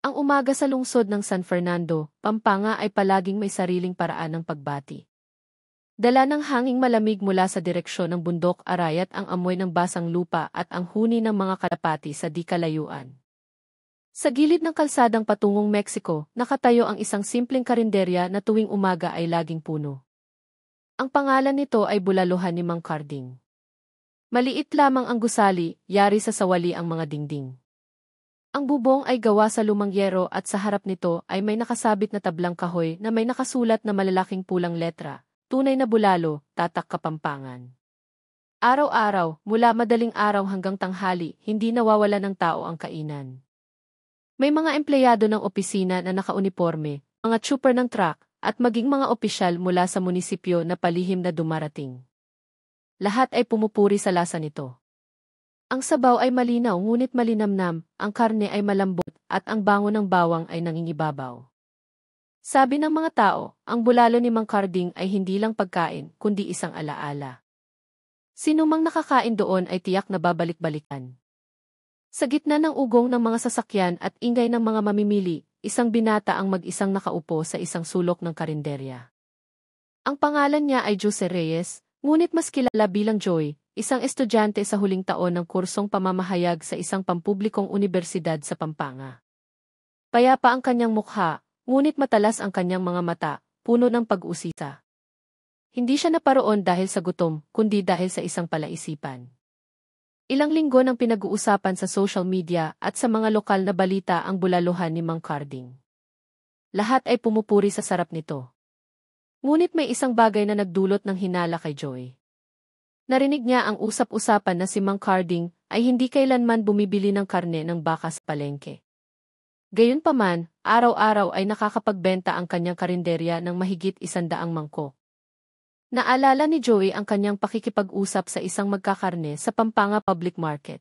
Ang umaga sa lungsod ng San Fernando, Pampanga ay palaging may sariling paraan ng pagbati. Dala ng hanging malamig mula sa direksyon ng bundok arayat ang amoy ng basang lupa at ang huni ng mga kalapati sa di kalayuan. Sa gilid ng kalsadang patungong Mexico, nakatayo ang isang simpleng karinderya na tuwing umaga ay laging puno. Ang pangalan nito ay Bulaluhan ni Mang Carding. Maliit lamang ang gusali, yari sa sawali ang mga dingding. Ang bubong ay gawa sa lumang yero at sa harap nito ay may nakasabit na tablang kahoy na may nakasulat na malalaking pulang letra, tunay na bulalo, tatak Kapampangan. Araw-araw, mula madaling araw hanggang tanghali, hindi nawawala ng tao ang kainan. May mga empleyado ng opisina na nakauniporme, mga tsuper ng truck, at maging mga opisyal mula sa munisipyo na palihim na dumarating. Lahat ay pumupuri sa lasa nito. Ang sabaw ay malinaw ngunit malinamnam, ang karne ay malambot, at ang bango ng bawang ay nangingibabaw. Sabi ng mga tao, ang bulalo ni Mang Carding ay hindi lang pagkain, kundi isang alaala. Sino mang nakakain doon ay tiyak na babalik-balikan. Sa gitna ng ugong ng mga sasakyan at ingay ng mga mamimili, isang binata ang mag-isang nakaupo sa isang sulok ng karinderya. Ang pangalan niya ay Jose Reyes, ngunit mas kilala bilang Joy, isang estudyante sa huling taon ng kursong pamamahayag sa isang pampublikong unibersidad sa Pampanga. Payapa ang kanyang mukha, ngunit matalas ang kanyang mga mata, puno ng pag-usisa. Hindi siya naparoon dahil sa gutom, kundi dahil sa isang palaisipan. Ilang linggo nang pinag-uusapan sa social media at sa mga lokal na balita ang bulaluhan ni Mang Carding. Lahat ay pumupuri sa sarap nito. Ngunit may isang bagay na nagdulot ng hinala kay Joy. Narinig niya ang usap-usapan na si Mang Carding ay hindi kailanman bumibili ng karne ng baka sa palengke. Gayunpaman, araw-araw ay nakakapagbenta ang kanyang karinderya ng mahigit 100 mangkok. Naalala ni Joey ang kanyang pakikipag-usap sa isang magkakarne sa Pampanga Public Market.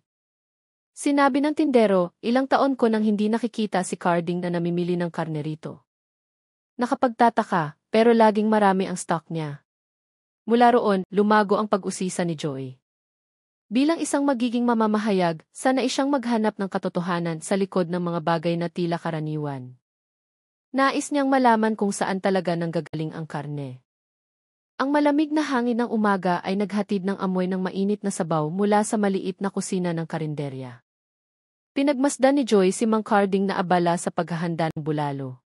Sinabi ng tindero, ilang taon ko nang hindi nakikita si Carding na namimili ng karne rito. Nakapagtataka, pero laging marami ang stock niya. Mula roon, lumago ang pag-usisa ni Joey. Bilang isang magiging mamamahayag, sana siyang maghanap ng katotohanan sa likod ng mga bagay na tila karaniwan. Nais niyang malaman kung saan talaga nanggagaling ang karne. Ang malamig na hangin ng umaga ay naghatid ng amoy ng mainit na sabaw mula sa maliit na kusina ng karinderya. Pinagmasdan ni Joy si Mang Carding na abala sa paghahanda ng bulalo.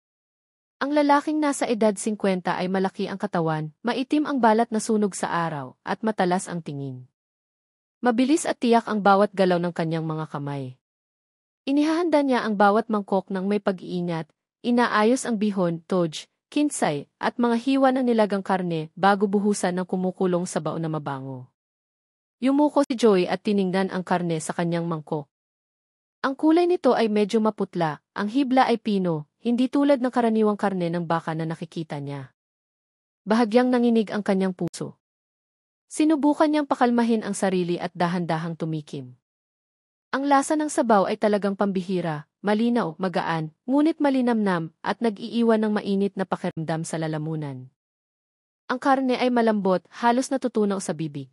Ang lalaking nasa edad 50 ay malaki ang katawan, maitim ang balat na sunog sa araw, at matalas ang tingin. Mabilis at tiyak ang bawat galaw ng kanyang mga kamay. Inihahanda niya ang bawat mangkok ng may pag-iingat, inaayos ang bihon, toj, kinsay, at mga hiwa ng nilagang karne bago buhusan ng kumukulong sabaw na mabango. Yumuko si Joy at tiningnan ang karne sa kanyang mangkok. Ang kulay nito ay medyo maputla, ang hibla ay pino, hindi tulad ng karaniwang karne ng baka na nakikita niya. Bahagyang nanginig ang kanyang puso. Sinubukan niyang pakalmahin ang sarili at dahan-dahang tumikim. Ang lasa ng sabaw ay talagang pambihira, malinaw, magaan, ngunit malinamnam at nag-iiwan ng mainit na pakiramdam sa lalamunan. Ang karne ay malambot, halos natutunaw sa bibig.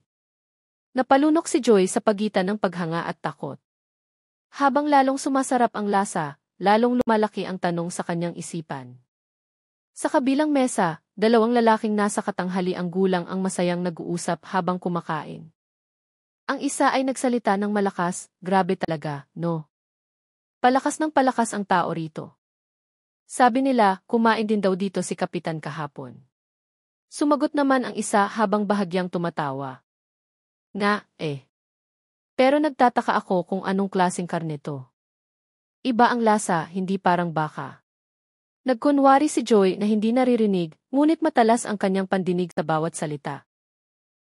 Napalunok si Joy sa pagitan ng paghanga at takot. Habang lalong sumasarap ang lasa, lalong lumalaki ang tanong sa kanyang isipan. Sa kabilang mesa, 2 lalaking nasa katanghaliang gulang ang masayang nag-uusap habang kumakain. Ang isa ay nagsalita ng malakas, grabe talaga, no? Palakas ng palakas ang tao rito. Sabi nila, kumain din daw dito si Kapitan kahapon. Sumagot naman ang isa habang bahagyang tumatawa. Nga, Pero nagtataka ako kung anong klaseng karne to. Iba ang lasa, hindi parang baka. Nagkunwari si Joy na hindi naririnig, ngunit matalas ang kanyang pandinig sa bawat salita.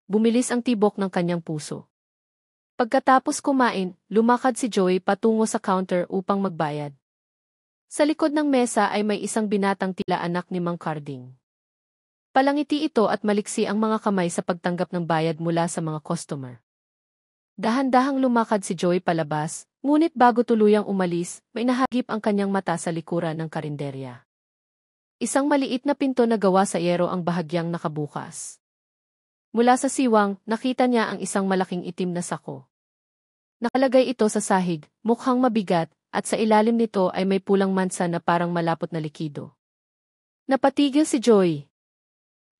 Bumilis ang tibok ng kanyang puso. Pagkatapos kumain, lumakad si Joy patungo sa counter upang magbayad. Sa likod ng mesa ay may isang binatang tila anak ni Mang Carding. Palangiti ito at maliksi ang mga kamay sa pagtanggap ng bayad mula sa mga customer. Dahan-dahang lumakad si Joy palabas, ngunit bago tuluyang umalis, may nahagip ang kanyang mata sa likuran ng karinderya. Isang maliit na pinto na gawa sa yero ang bahagyang nakabukas. Mula sa siwang, nakita niya ang isang malaking itim na sako. Nakalagay ito sa sahig, mukhang mabigat, at sa ilalim nito ay may pulang mansa na parang malapot na likido. Napatigil si Joy.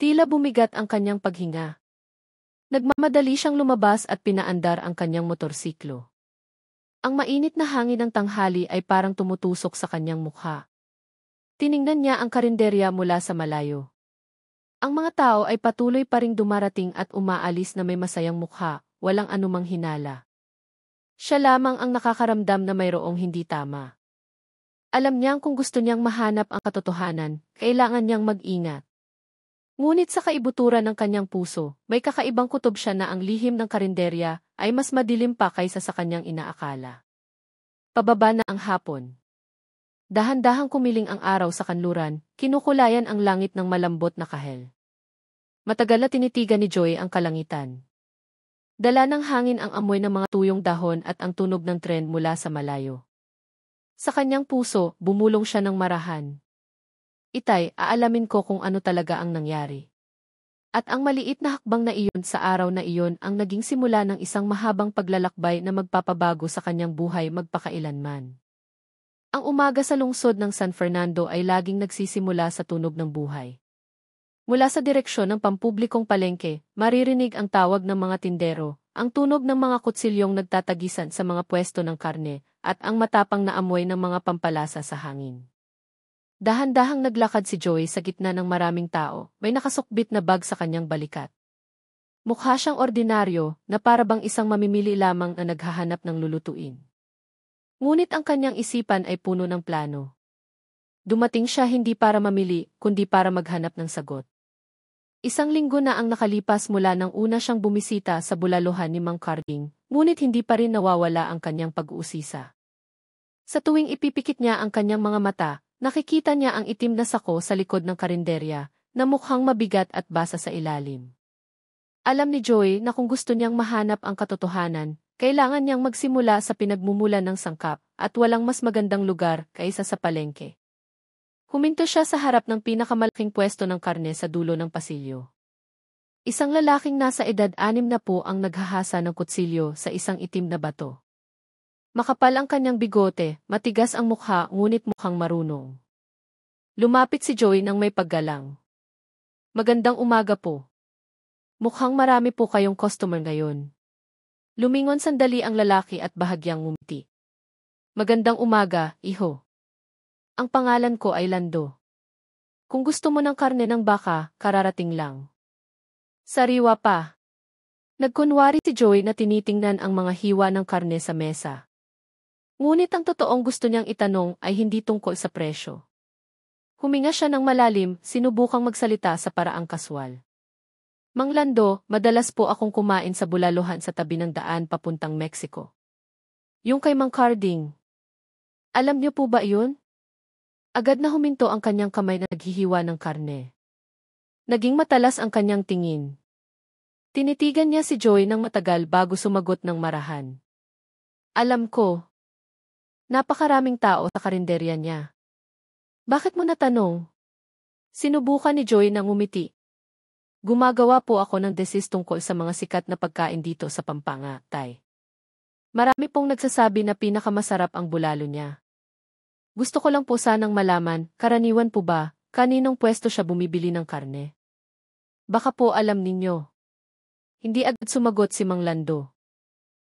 Tila bumigat ang kanyang paghinga. Nagmamadali siyang lumabas at pinaandar ang kanyang motorsiklo. Ang mainit na hangin ng tanghali ay parang tumutusok sa kanyang mukha. Tiningnan niya ang karinderya mula sa malayo. Ang mga tao ay patuloy pa ring dumarating at umaalis na may masayang mukha, walang anumang hinala. Siya lamang ang nakakaramdam na mayroong hindi tama. Alam niyang kung gusto niyang mahanap ang katotohanan, kailangan niyang mag-ingat. Ngunit sa kaibuturan ng kanyang puso, may kakaibang kutob siya na ang lihim ng karinderya ay mas madilim pa kaysa sa kanyang inaakala. Pababa na ang hapon. Dahan-dahang kumiling ang araw sa kanluran, kinukulayan ang langit ng malambot na kahel. Matagal na tinitigan ni Joy ang kalangitan. Dala ng hangin ang amoy ng mga tuyong dahon at ang tunog ng tren mula sa malayo. Sa kanyang puso, bumulong siya ng marahan. Itay, aalamin ko kung ano talaga ang nangyari. At ang maliit na hakbang na iyon sa araw na iyon ang naging simula ng isang mahabang paglalakbay na magpapabago sa kanyang buhay magpakailanman. Ang umaga sa lungsod ng San Fernando ay laging nagsisimula sa tunog ng buhay. Mula sa direksyon ng pampublikong palengke, maririnig ang tawag ng mga tindero, ang tunog ng mga kutsilyong nagtatagisan sa mga pwesto ng karne, at ang matapang na amoy ng mga pampalasa sa hangin. Dahan-dahang naglakad si Joy sa gitna ng maraming tao, may nakasukbit na bag sa kanyang balikat. Mukha siyang ordinaryo, na parabang isang mamimili lamang na naghahanap ng lulutuin. Ngunit ang kanyang isipan ay puno ng plano. Dumating siya hindi para mamili, kundi para maghanap ng sagot. Isang linggo na ang nakalipas mula nang una siyang bumisita sa bulaluhan ni Mang Carding, ngunit hindi pa rin nawawala ang kanyang pag-uusisa. Sa tuwing ipipikit niya ang kanyang mga mata, nakikita niya ang itim na sako sa likod ng karinderya, na mukhang mabigat at basa sa ilalim. Alam ni Joy na kung gusto niyang mahanap ang katotohanan, kailangan niyang magsimula sa pinagmumulan ng sangkap, at walang mas magandang lugar kaysa sa palengke. Huminto siya sa harap ng pinakamalaking pwesto ng karne sa dulo ng pasilyo. Isang lalaking nasa edad 60 ang naghahasa ng kutsilyo sa isang itim na bato. Makapal ang kanyang bigote, matigas ang mukha ngunit mukhang marunong. Lumapit si Joy nang may paggalang. Magandang umaga po. Mukhang marami po kayong customer ngayon. Lumingon sandali ang lalaki at bahagyang ngumiti. Magandang umaga, iho. Ang pangalan ko ay Lando. Kung gusto mo ng karne ng baka, kararating lang. Sariwa pa. Nagkunwari si Joy na tinitingnan ang mga hiwa ng karne sa mesa. Ngunit ang totoong gusto niyang itanong ay hindi tungkol sa presyo. Huminga siya ng malalim, sinubukang magsalita sa paraang kaswal. Mang Lando, madalas po akong kumain sa bulaluhan sa tabi ng daan papuntang Mexico. Yung kay Mang Carding. Alam niyo po ba yun? Agad na huminto ang kanyang kamay na naghihiwa ng karne. Naging matalas ang kanyang tingin. Tinitigan niya si Joy ng matagal bago sumagot ng marahan. Alam ko. Napakaraming tao sa karinderya niya. Bakit mo natanong? Sinubukan ni Joy na ngumiti. Gumagawa po ako ng desis tungkol sa mga sikat na pagkain dito sa Pampanga, Tay. Marami pong nagsasabi na pinakamasarap ang bulalo niya. Gusto ko lang po sanang malaman, karaniwan po ba, kaninong pwesto siya bumibili ng karne? Baka po alam ninyo. Hindi agad sumagot si Mang Lando.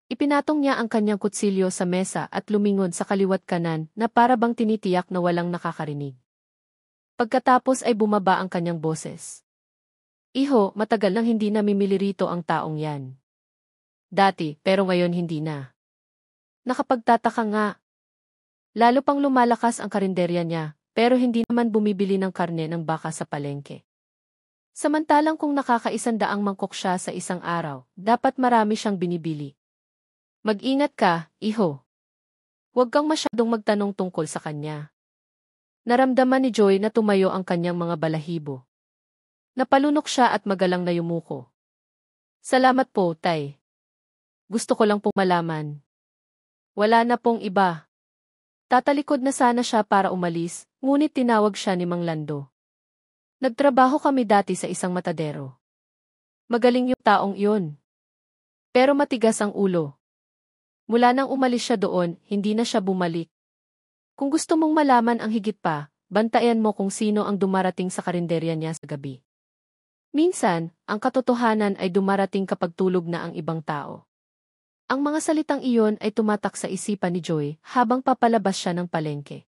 Ipinatong niya ang kanyang kutsilyo sa mesa at lumingon sa kaliwat kanan na parabang tinitiyak na walang nakakarinig. Pagkatapos ay bumaba ang kanyang boses. Iho, matagal nang hindi namimili rito ang taong yan. Dati, pero ngayon hindi na. Nakapagtataka nga. Lalo pang lumalakas ang karinderya niya, pero hindi naman bumibili ng karne ng baka sa palengke. Samantalang kung nakaka-100 mangkok siya sa isang araw, dapat marami siyang binibili. Mag-ingat ka, iho. Huwag kang masyadong magtanong tungkol sa kanya. Naramdaman ni Joy na tumayo ang kanyang mga balahibo. Napalunok siya at magalang na yumuko. Salamat po, Tay. Gusto ko lang pong malaman. Wala na pong iba. Tatalikod na sana siya para umalis, ngunit tinawag siya ni Mang Lando. Nagtrabaho kami dati sa isang matadero. Magaling yung taong iyon. Pero matigas ang ulo. Mula nang umalis siya doon, hindi na siya bumalik. Kung gusto mong malaman ang higit pa, bantayan mo kung sino ang dumarating sa karinderya niya sa gabi. Minsan, ang katotohanan ay dumarating kapag tulog na ang ibang tao. Ang mga salitang iyon ay tumatak sa isipan ni Joy habang papalabas siya ng palengke.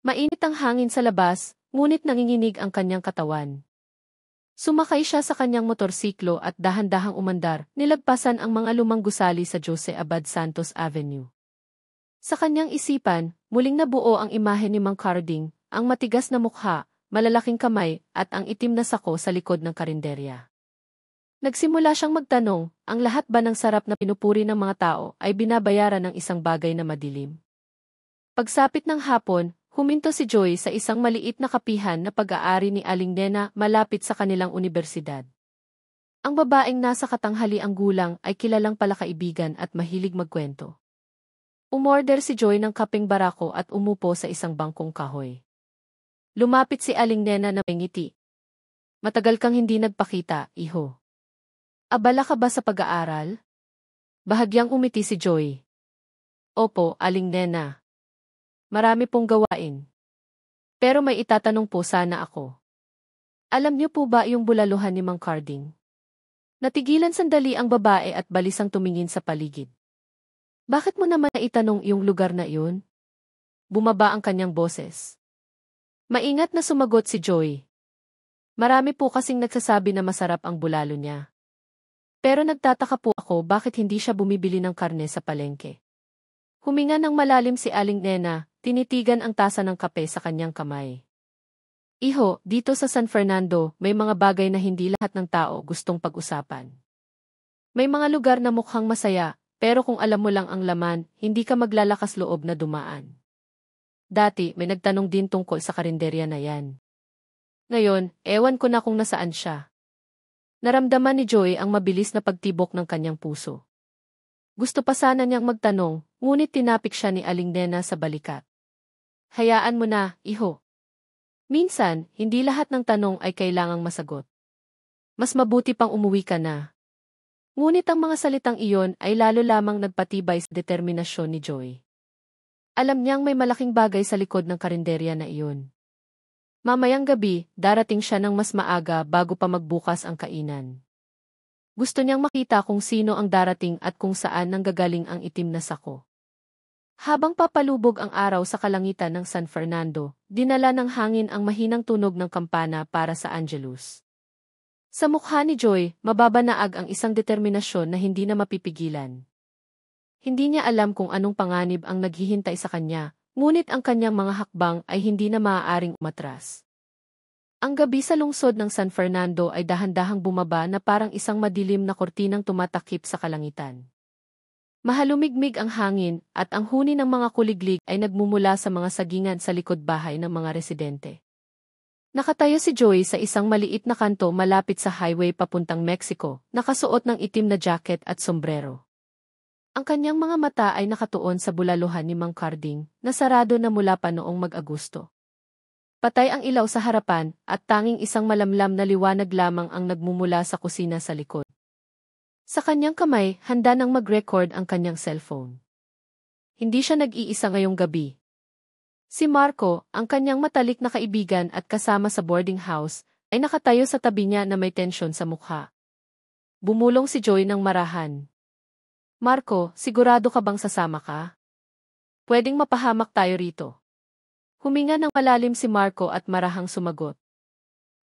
Mainit ang hangin sa labas, ngunit nanginginig ang kanyang katawan. Sumakay siya sa kanyang motorsiklo at dahan-dahang umandar, nilagpasan ang mga lumang gusali sa Jose Abad Santos Avenue. Sa kanyang isipan, muling nabuo ang imahe ni Mang Carding, ang matigas na mukha, malalaking kamay, at ang itim na sako sa likod ng karinderya. Nagsimula siyang magtanong, ang lahat ba ng sarap na pinupuri ng mga tao ay binabayaran ng isang bagay na madilim? Pagsapit ng hapon, huminto si Joy sa isang maliit na kapihan na pag-aari ni Aling Nena malapit sa kanilang unibersidad. Ang babaeng nasa katanghaliang gulang ay kilalang palakaibigan at mahilig magkwento. Umorder si Joy ng kapeng barako at umupo sa isang bangkong kahoy. Lumapit si Aling Nena na may ngiti. Matagal kang hindi nagpakita, iho. Abala ka ba sa pag-aaral? Bahagyang umiti si Joy. Opo, Aling Nena. Marami pong gawain. Pero may itatanong po sana ako. Alam niyo po ba yung bulaluhan ni Mang Carding? Natigilan sandali ang babae at balisang tumingin sa paligid. Bakit mo naman naitanong yung lugar na iyon? Bumaba ang kanyang boses. Maingat na sumagot si Joy. Marami po kasing nagsasabi na masarap ang bulalo niya. Pero nagtataka po ako bakit hindi siya bumibili ng karne sa palengke. Huminga ng malalim si Aling Nena, tinitigan ang tasa ng kape sa kanyang kamay. Iho, dito sa San Fernando, may mga bagay na hindi lahat ng tao gustong pag-usapan. May mga lugar na mukhang masaya, pero kung alam mo lang ang laman, hindi ka maglalakas loob na dumaan. Dati, may nagtanong din tungkol sa karinderya na yan. Ngayon, ewan ko na kung nasaan siya. Naramdaman ni Joy ang mabilis na pagtibok ng kanyang puso. Gusto pa sana niyang magtanong, ngunit tinapik siya ni Aling Nena sa balikat. Hayaan mo na, iho. Minsan, hindi lahat ng tanong ay kailangang masagot. Mas mabuti pang umuwi ka na. Ngunit ang mga salitang iyon ay lalo lamang nagpatibay sa determinasyon ni Joy. Alam niyang may malaking bagay sa likod ng karinderya na iyon. Mamayang gabi, darating siya ng mas maaga bago pa magbukas ang kainan. Gusto niyang makita kung sino ang darating at kung saan nanggagaling ang itim na sako. Habang papalubog ang araw sa kalangitan ng San Fernando, dinala ng hangin ang mahinang tunog ng kampana para sa Angelus. Sa mukha ni Joy, mababanaag ang isang determinasyon na hindi na mapipigilan. Hindi niya alam kung anong panganib ang naghihintay sa kanya, ngunit ang kanyang mga hakbang ay hindi na maaaring umatras. Ang gabi sa lungsod ng San Fernando ay dahan-dahang bumaba na parang isang madilim na kortinang tumatakip sa kalangitan. Mahalumigmig ang hangin at ang huni ng mga kuliglig ay nagmumula sa mga sagingan sa likod bahay ng mga residente. Nakatayo si Joy sa isang maliit na kanto malapit sa highway papuntang Mexico, nakasuot ng itim na jacket at sombrero. Ang kanyang mga mata ay nakatuon sa bulaluhan ni Mang Carding, na sarado na mula pa noong mag-Agosto. Patay ang ilaw sa harapan, at tanging isang malamlam na liwanag lamang ang nagmumula sa kusina sa likod. Sa kanyang kamay, handa nang mag-record ang kanyang cellphone. Hindi siya nag-iisa ngayong gabi. Si Marco, ang kanyang matalik na kaibigan at kasama sa boarding house, ay nakatayo sa tabi niya na may tensyon sa mukha. Bumulong si Joy ng marahan. Marco, sigurado ka bang sasama ka? Pwedeng mapahamak tayo rito. Huminga ng malalim si Marco at marahang sumagot.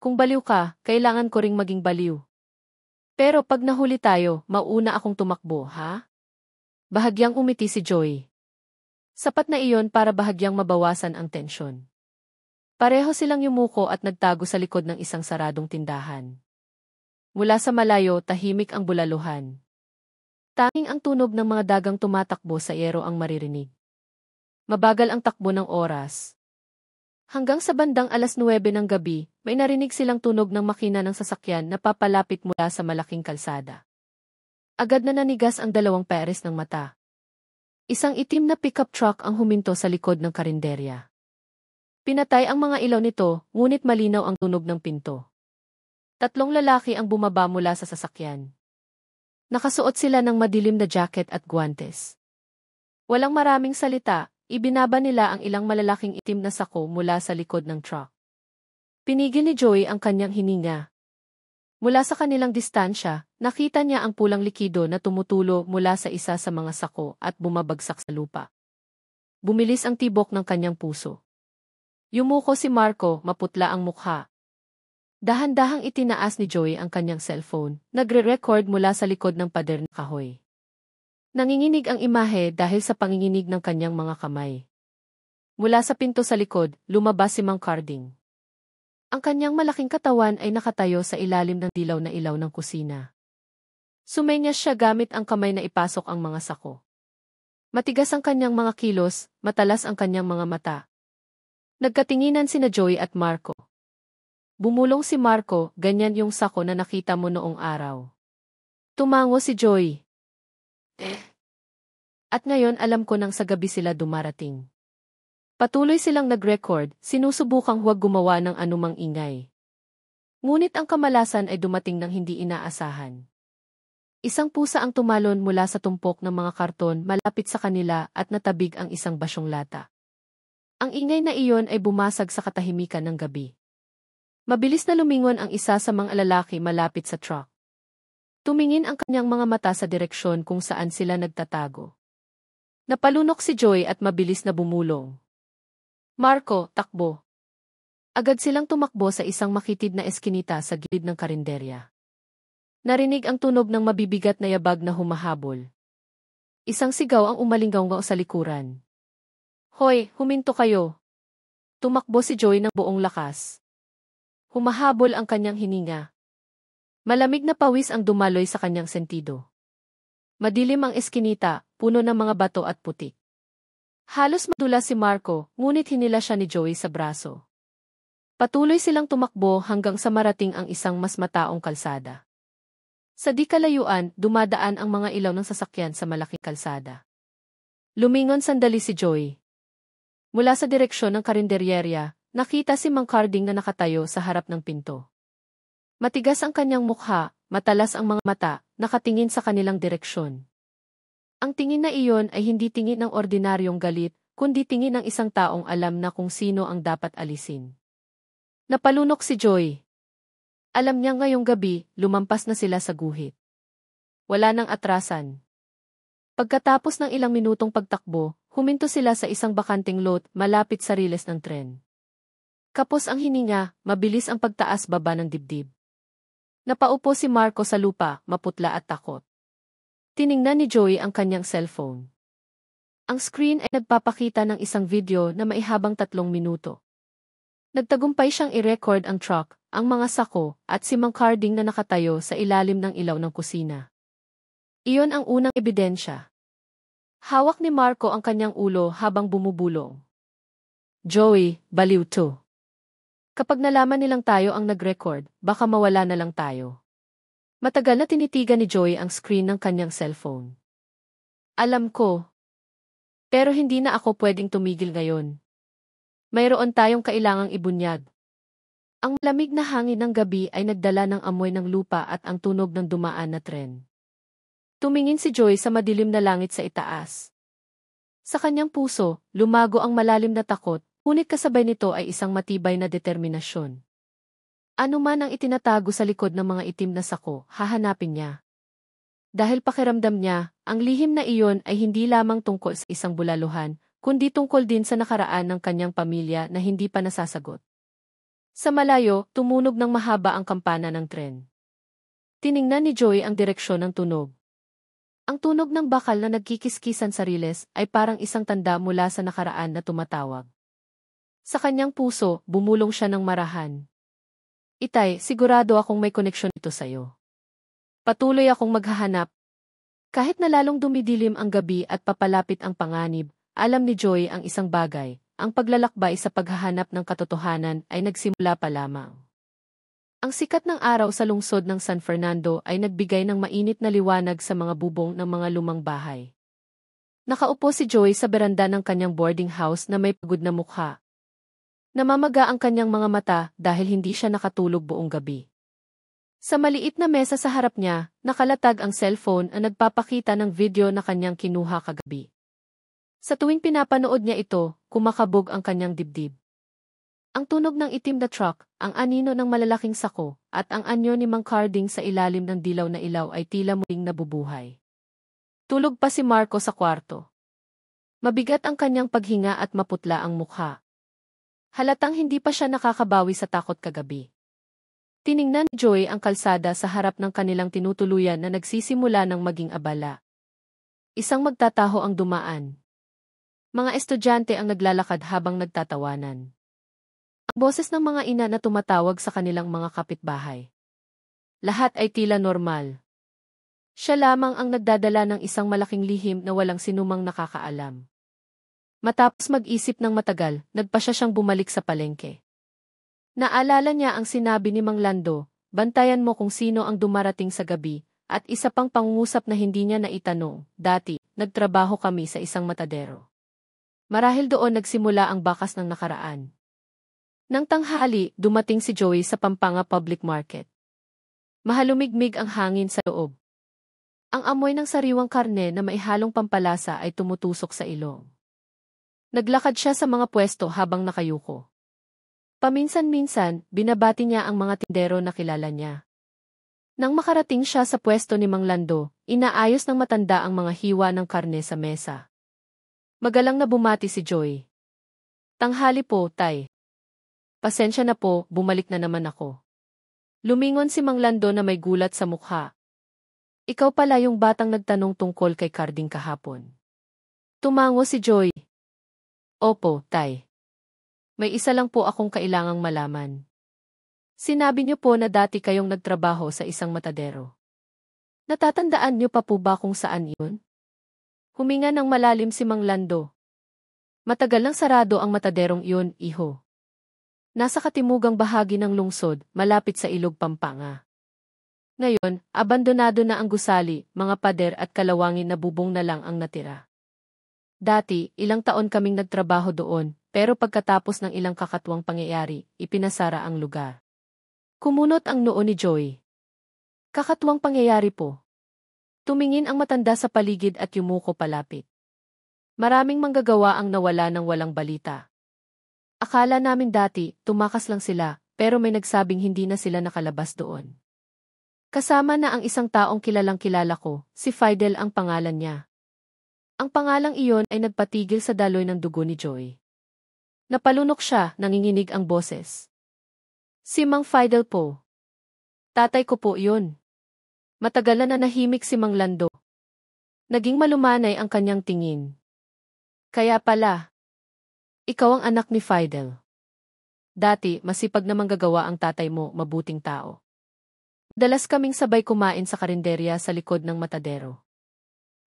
Kung baliw ka, kailangan ko ring maging baliw. Pero pag nahuli tayo, mauna akong tumakbo, ha? Bahagyang umiti si Joy. Sapat na iyon para bahagyang mabawasan ang tensyon. Pareho silang yumuko at nagtago sa likod ng isang saradong tindahan. Mula sa malayo, tahimik ang bulaluhan. Tanging ang tunog ng mga dagang tumatakbo sa yero ang maririnig. Mabagal ang takbo ng oras. Hanggang sa bandang 9:00 ng gabi, may narinig silang tunog ng makina ng sasakyan na papalapit mula sa malaking kalsada. Agad na nanigas ang 2 pares ng mata. Isang itim na pickup truck ang huminto sa likod ng karinderya. Pinatay ang mga ilaw nito, ngunit malinaw ang tunog ng pinto. 3 lalaki ang bumaba mula sa sasakyan. Nakasuot sila ng madilim na jacket at guwantes. Walang maraming salita, ibinaba nila ang ilang malalaking itim na sako mula sa likod ng truck. Pinigil ni Joey ang kanyang hininga. Mula sa kanilang distansya, nakita niya ang pulang likido na tumutulo mula sa isa sa mga sako at bumabagsak sa lupa. Bumilis ang tibok ng kanyang puso. Yumuko si Marco, maputla ang mukha. Dahan-dahang itinaas ni Joey ang kanyang cellphone, nagre-record mula sa likod ng pader ng kahoy. Nanginginig ang imahe dahil sa panginginig ng kanyang mga kamay. Mula sa pinto sa likod, lumabas si Mang Carding. Ang kanyang malaking katawan ay nakatayo sa ilalim ng dilaw na ilaw ng kusina. Sumenyas siya gamit ang kamay na ipasok ang mga sako. Matigas ang kanyang mga kilos, matalas ang kanyang mga mata. Nagkatinginan sina Joey at Marco. Bumulong si Marco, ganyan yung sako na nakita mo noong araw. Tumango si Joey. At ngayon alam ko nang sa gabi sila dumarating. Patuloy silang nag-record, sinusubukang huwag gumawa ng anumang ingay. Ngunit ang kamalasan ay dumating ng hindi inaasahan. Isang pusa ang tumalon mula sa tumpok ng mga karton malapit sa kanila at natabig ang isang basyong lata. Ang ingay na iyon ay bumasag sa katahimikan ng gabi. Mabilis na lumingon ang isa sa mga lalaki malapit sa truck. Tumingin ang kanyang mga mata sa direksyon kung saan sila nagtatago. Napalunok si Joey at mabilis na bumulong. Marco, takbo. Agad silang tumakbo sa isang makitid na eskinita sa gilid ng karinderya. Narinig ang tunog ng mabibigat na yabag na humahabol. Isang sigaw ang umalinggaw sa likuran. Hoy, huminto kayo. Tumakbo si Joey ng buong lakas. Humahabol ang kanyang hininga. Malamig na pawis ang dumaloy sa kanyang sentido. Madilim ang eskinita, puno ng mga bato at putik. Halos madulas si Marco, ngunit hinila siya ni Joey sa braso. Patuloy silang tumakbo hanggang sa marating ang isang mas mataong kalsada. Sa di kalayuan, dumadaan ang mga ilaw ng sasakyan sa malaking kalsada. Lumingon sandali si Joey. Mula sa direksyon ng karinderyerya, nakita si Mang Carding na nakatayo sa harap ng pinto. Matigas ang kanyang mukha, matalas ang mga mata, nakatingin sa kanilang direksyon. Ang tingin na iyon ay hindi tingin ng ordinaryong galit, kundi tingin ng isang taong alam na kung sino ang dapat alisin. Napalunok si Joey. Alam niya ngayong gabi, lumampas na sila sa guhit. Wala nang atrasan. Pagkatapos ng ilang minutong pagtakbo, huminto sila sa isang bakanting lot malapit sa riles ng tren. Kapos ang hininga, mabilis ang pagtaas-baba ng dibdib. Napaupo si Marco sa lupa, maputla at takot. Tiningnan ni Joey ang kanyang cellphone. Ang screen ay nagpapakita ng isang video na maihabang 3 minuto. Nagtagumpay siyang i-record ang truck, ang mga sako, at si Mang Carding na nakatayo sa ilalim ng ilaw ng kusina. Iyon ang unang ebidensya. Hawak ni Marco ang kanyang ulo habang bumubulong. Joey, baliw to. Kapag nalaman nilang tayo ang nag-record, baka mawala na lang tayo. Matagal na tinitigan ni Joey ang screen ng kanyang cellphone. Alam ko. Pero hindi na ako pwedeng tumigil ngayon. Mayroon tayong kailangang ibunyag. Ang malamig na hangin ng gabi ay nagdala ng amoy ng lupa at ang tunog ng dumaan na tren. Tumingin si Joey sa madilim na langit sa itaas. Sa kanyang puso, lumago ang malalim na takot, ngunit kasabay nito ay isang matibay na determinasyon. Ano man ang itinatago sa likod ng mga itim na sako, hahanapin niya. Dahil pakiramdam niya, ang lihim na iyon ay hindi lamang tungkol sa isang bulaluhan, kundi tungkol din sa nakaraan ng kanyang pamilya na hindi pa nasasagot. Sa malayo, tumunog ng mahaba ang kampana ng tren. Tiningnan ni Joey ang direksyon ng tunog. Ang tunog ng bakal na nagkikiskisan sa riles ay parang isang tanda mula sa nakaraan na tumatawag. Sa kanyang puso, bumulong siya ng marahan. Itay, sigurado akong may koneksyon ito sa'yo. Patuloy akong maghahanap. Kahit na lalong dumidilim ang gabi at papalapit ang panganib, alam ni Joey ang isang bagay, ang paglalakbay sa paghahanap ng katotohanan ay nagsimula pa lamang. Ang sikat ng araw sa lungsod ng San Fernando ay nagbigay ng mainit na liwanag sa mga bubong ng mga lumang bahay. Nakaupo si Joey sa beranda ng kanyang boarding house na may pagod na mukha. Namamaga ang kanyang mga mata dahil hindi siya nakatulog buong gabi. Sa maliit na mesa sa harap niya, nakalatag ang cellphone na nagpapakita ng video na kanyang kinuha kagabi. Sa tuwing pinapanood niya ito, kumakabog ang kanyang dibdib. Ang tunog ng itim na truck, ang anino ng malalaking sako, at ang anyo ni Mang Carding sa ilalim ng dilaw na ilaw ay tila muling nabubuhay. Tulog pa si Marco sa kwarto. Mabigat ang kanyang paghinga at maputla ang mukha. Halatang hindi pa siya nakakabawi sa takot kagabi. Tiningnan ni Joy ang kalsada sa harap ng kanilang tinutuluyan na nagsisimula ng maging abala. Isang magtataho ang dumaan. Mga estudyante ang naglalakad habang nagtatawanan. Ang boses ng mga ina na tumatawag sa kanilang mga kapitbahay. Lahat ay tila normal. Siya lamang ang nagdadala ng isang malaking lihim na walang sinumang nakakaalam. Matapos mag-isip ng matagal, nagpa siyang bumalik sa palengke. Naalala niya ang sinabi ni Mang Lando, bantayan mo kung sino ang dumarating sa gabi, at isa pang pangungusap na hindi niya naitanong, dati, nagtrabaho kami sa isang matadero. Marahil doon nagsimula ang bakas ng nakaraan. Nang tanghali, dumating si Joey sa Pampanga Public Market. Mahalumigmig ang hangin sa loob. Ang amoy ng sariwang karne na maihalong pampalasa ay tumutusok sa ilong. Naglakad siya sa mga pwesto habang nakayuko. Paminsan-minsan, binabati niya ang mga tindero na kilala niya. Nang makarating siya sa pwesto ni Mang Lando, inaayos ng matanda ang mga hiwa ng karne sa mesa. Magalang na bumati si Joy. Tanghali po, tay. Pasensya na po, bumalik na naman ako. Lumingon si Mang Lando na may gulat sa mukha. Ikaw pala yung batang nagtanong tungkol kay Carding kahapon. Tumango si Joy. Opo, tay. May isa lang po akong kailangang malaman. Sinabi niyo po na dati kayong nagtrabaho sa isang matadero. Natatandaan niyo pa po ba kung saan iyon? Huminga ng malalim si Mang Lando. Matagal nang sarado ang mataderong iyon, iho. Nasa katimugang bahagi ng lungsod, malapit sa Ilog Pampanga. Ngayon, abandonado na ang gusali, mga pader at kalawangin na bubong na lang ang natira. Dati, ilang taon kaming nagtrabaho doon, pero pagkatapos ng ilang kakatwang pangyayari, ipinasara ang lugar. Kumunot ang noo ni Joy. Kakatwang pangyayari po. Tumingin ang matanda sa paligid at yumuko palapit. Maraming manggagawa ang nawala ng walang balita. Akala namin dati, tumakas lang sila, pero may nagsabing hindi na sila nakalabas doon. Kasama na ang isang taong kilalang-kilala ko, si Fidel ang pangalan niya. Ang pangalang iyon ay nagpatigil sa daloy ng dugo ni Joy. Napalunok siya, nanginginig ang boses. Si Mang Fidel po. Tatay ko po iyon. Matagal na nanahimik si Mang Lando. Naging malumanay ang kanyang tingin. Kaya pala, ikaw ang anak ni Fidel. Dati, masipag na manggagawa ang tatay mo, mabuting tao. Dalas kaming sabay kumain sa karinderya sa likod ng matadero.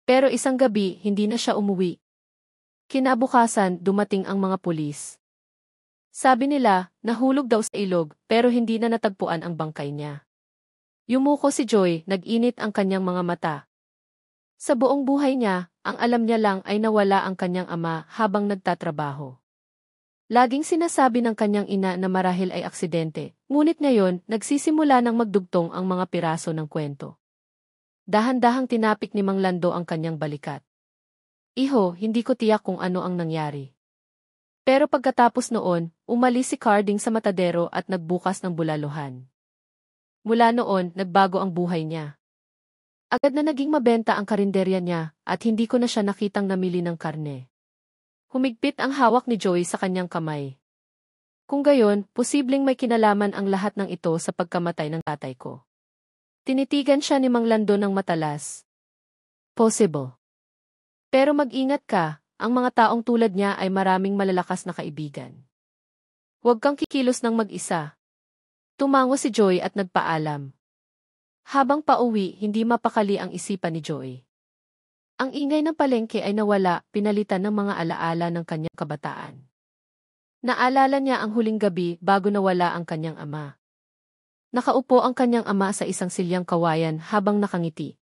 Pero isang gabi, hindi na siya umuwi. Kinabukasan, dumating ang mga pulis. Sabi nila, nahulog daw sa ilog, pero hindi na natagpuan ang bangkay niya. Yumuko si Joy, nag-init ang kanyang mga mata. Sa buong buhay niya, ang alam niya lang ay nawala ang kanyang ama habang nagtatrabaho. Laging sinasabi ng kanyang ina na marahil ay aksidente, ngunit ngayon, nagsisimula ng magdugtong ang mga piraso ng kwento. Dahan-dahang tinapik ni Mang Lando ang kanyang balikat. Iho, hindi ko tiyak kung ano ang nangyari. Pero pagkatapos noon, umalis si Carding sa matadero at nagbukas ng bulaluhan. Mula noon, nagbago ang buhay niya. Agad na naging mabenta ang karinderya niya at hindi ko na siya nakitang namili ng karne. Humigpit ang hawak ni Joy sa kanyang kamay. Kung gayon, posibleng may kinalaman ang lahat ng ito sa pagkamatay ng tatay ko. Tinitigan siya ni Mang Lando ng matalas. Possible. Pero mag-ingat ka, ang mga taong tulad niya ay maraming malalakas na kaibigan. Huwag kang kikilos ng mag-isa. Tumango si Joy at nagpaalam. Habang pauwi, hindi mapakali ang isipan ni Joy. Ang ingay ng palengke ay nawala, pinalitan ng mga alaala ng kanyang kabataan. Naalala niya ang huling gabi bago nawala ang kanyang ama. Nakaupo ang kanyang ama sa isang silyang kawayan habang nakangiti.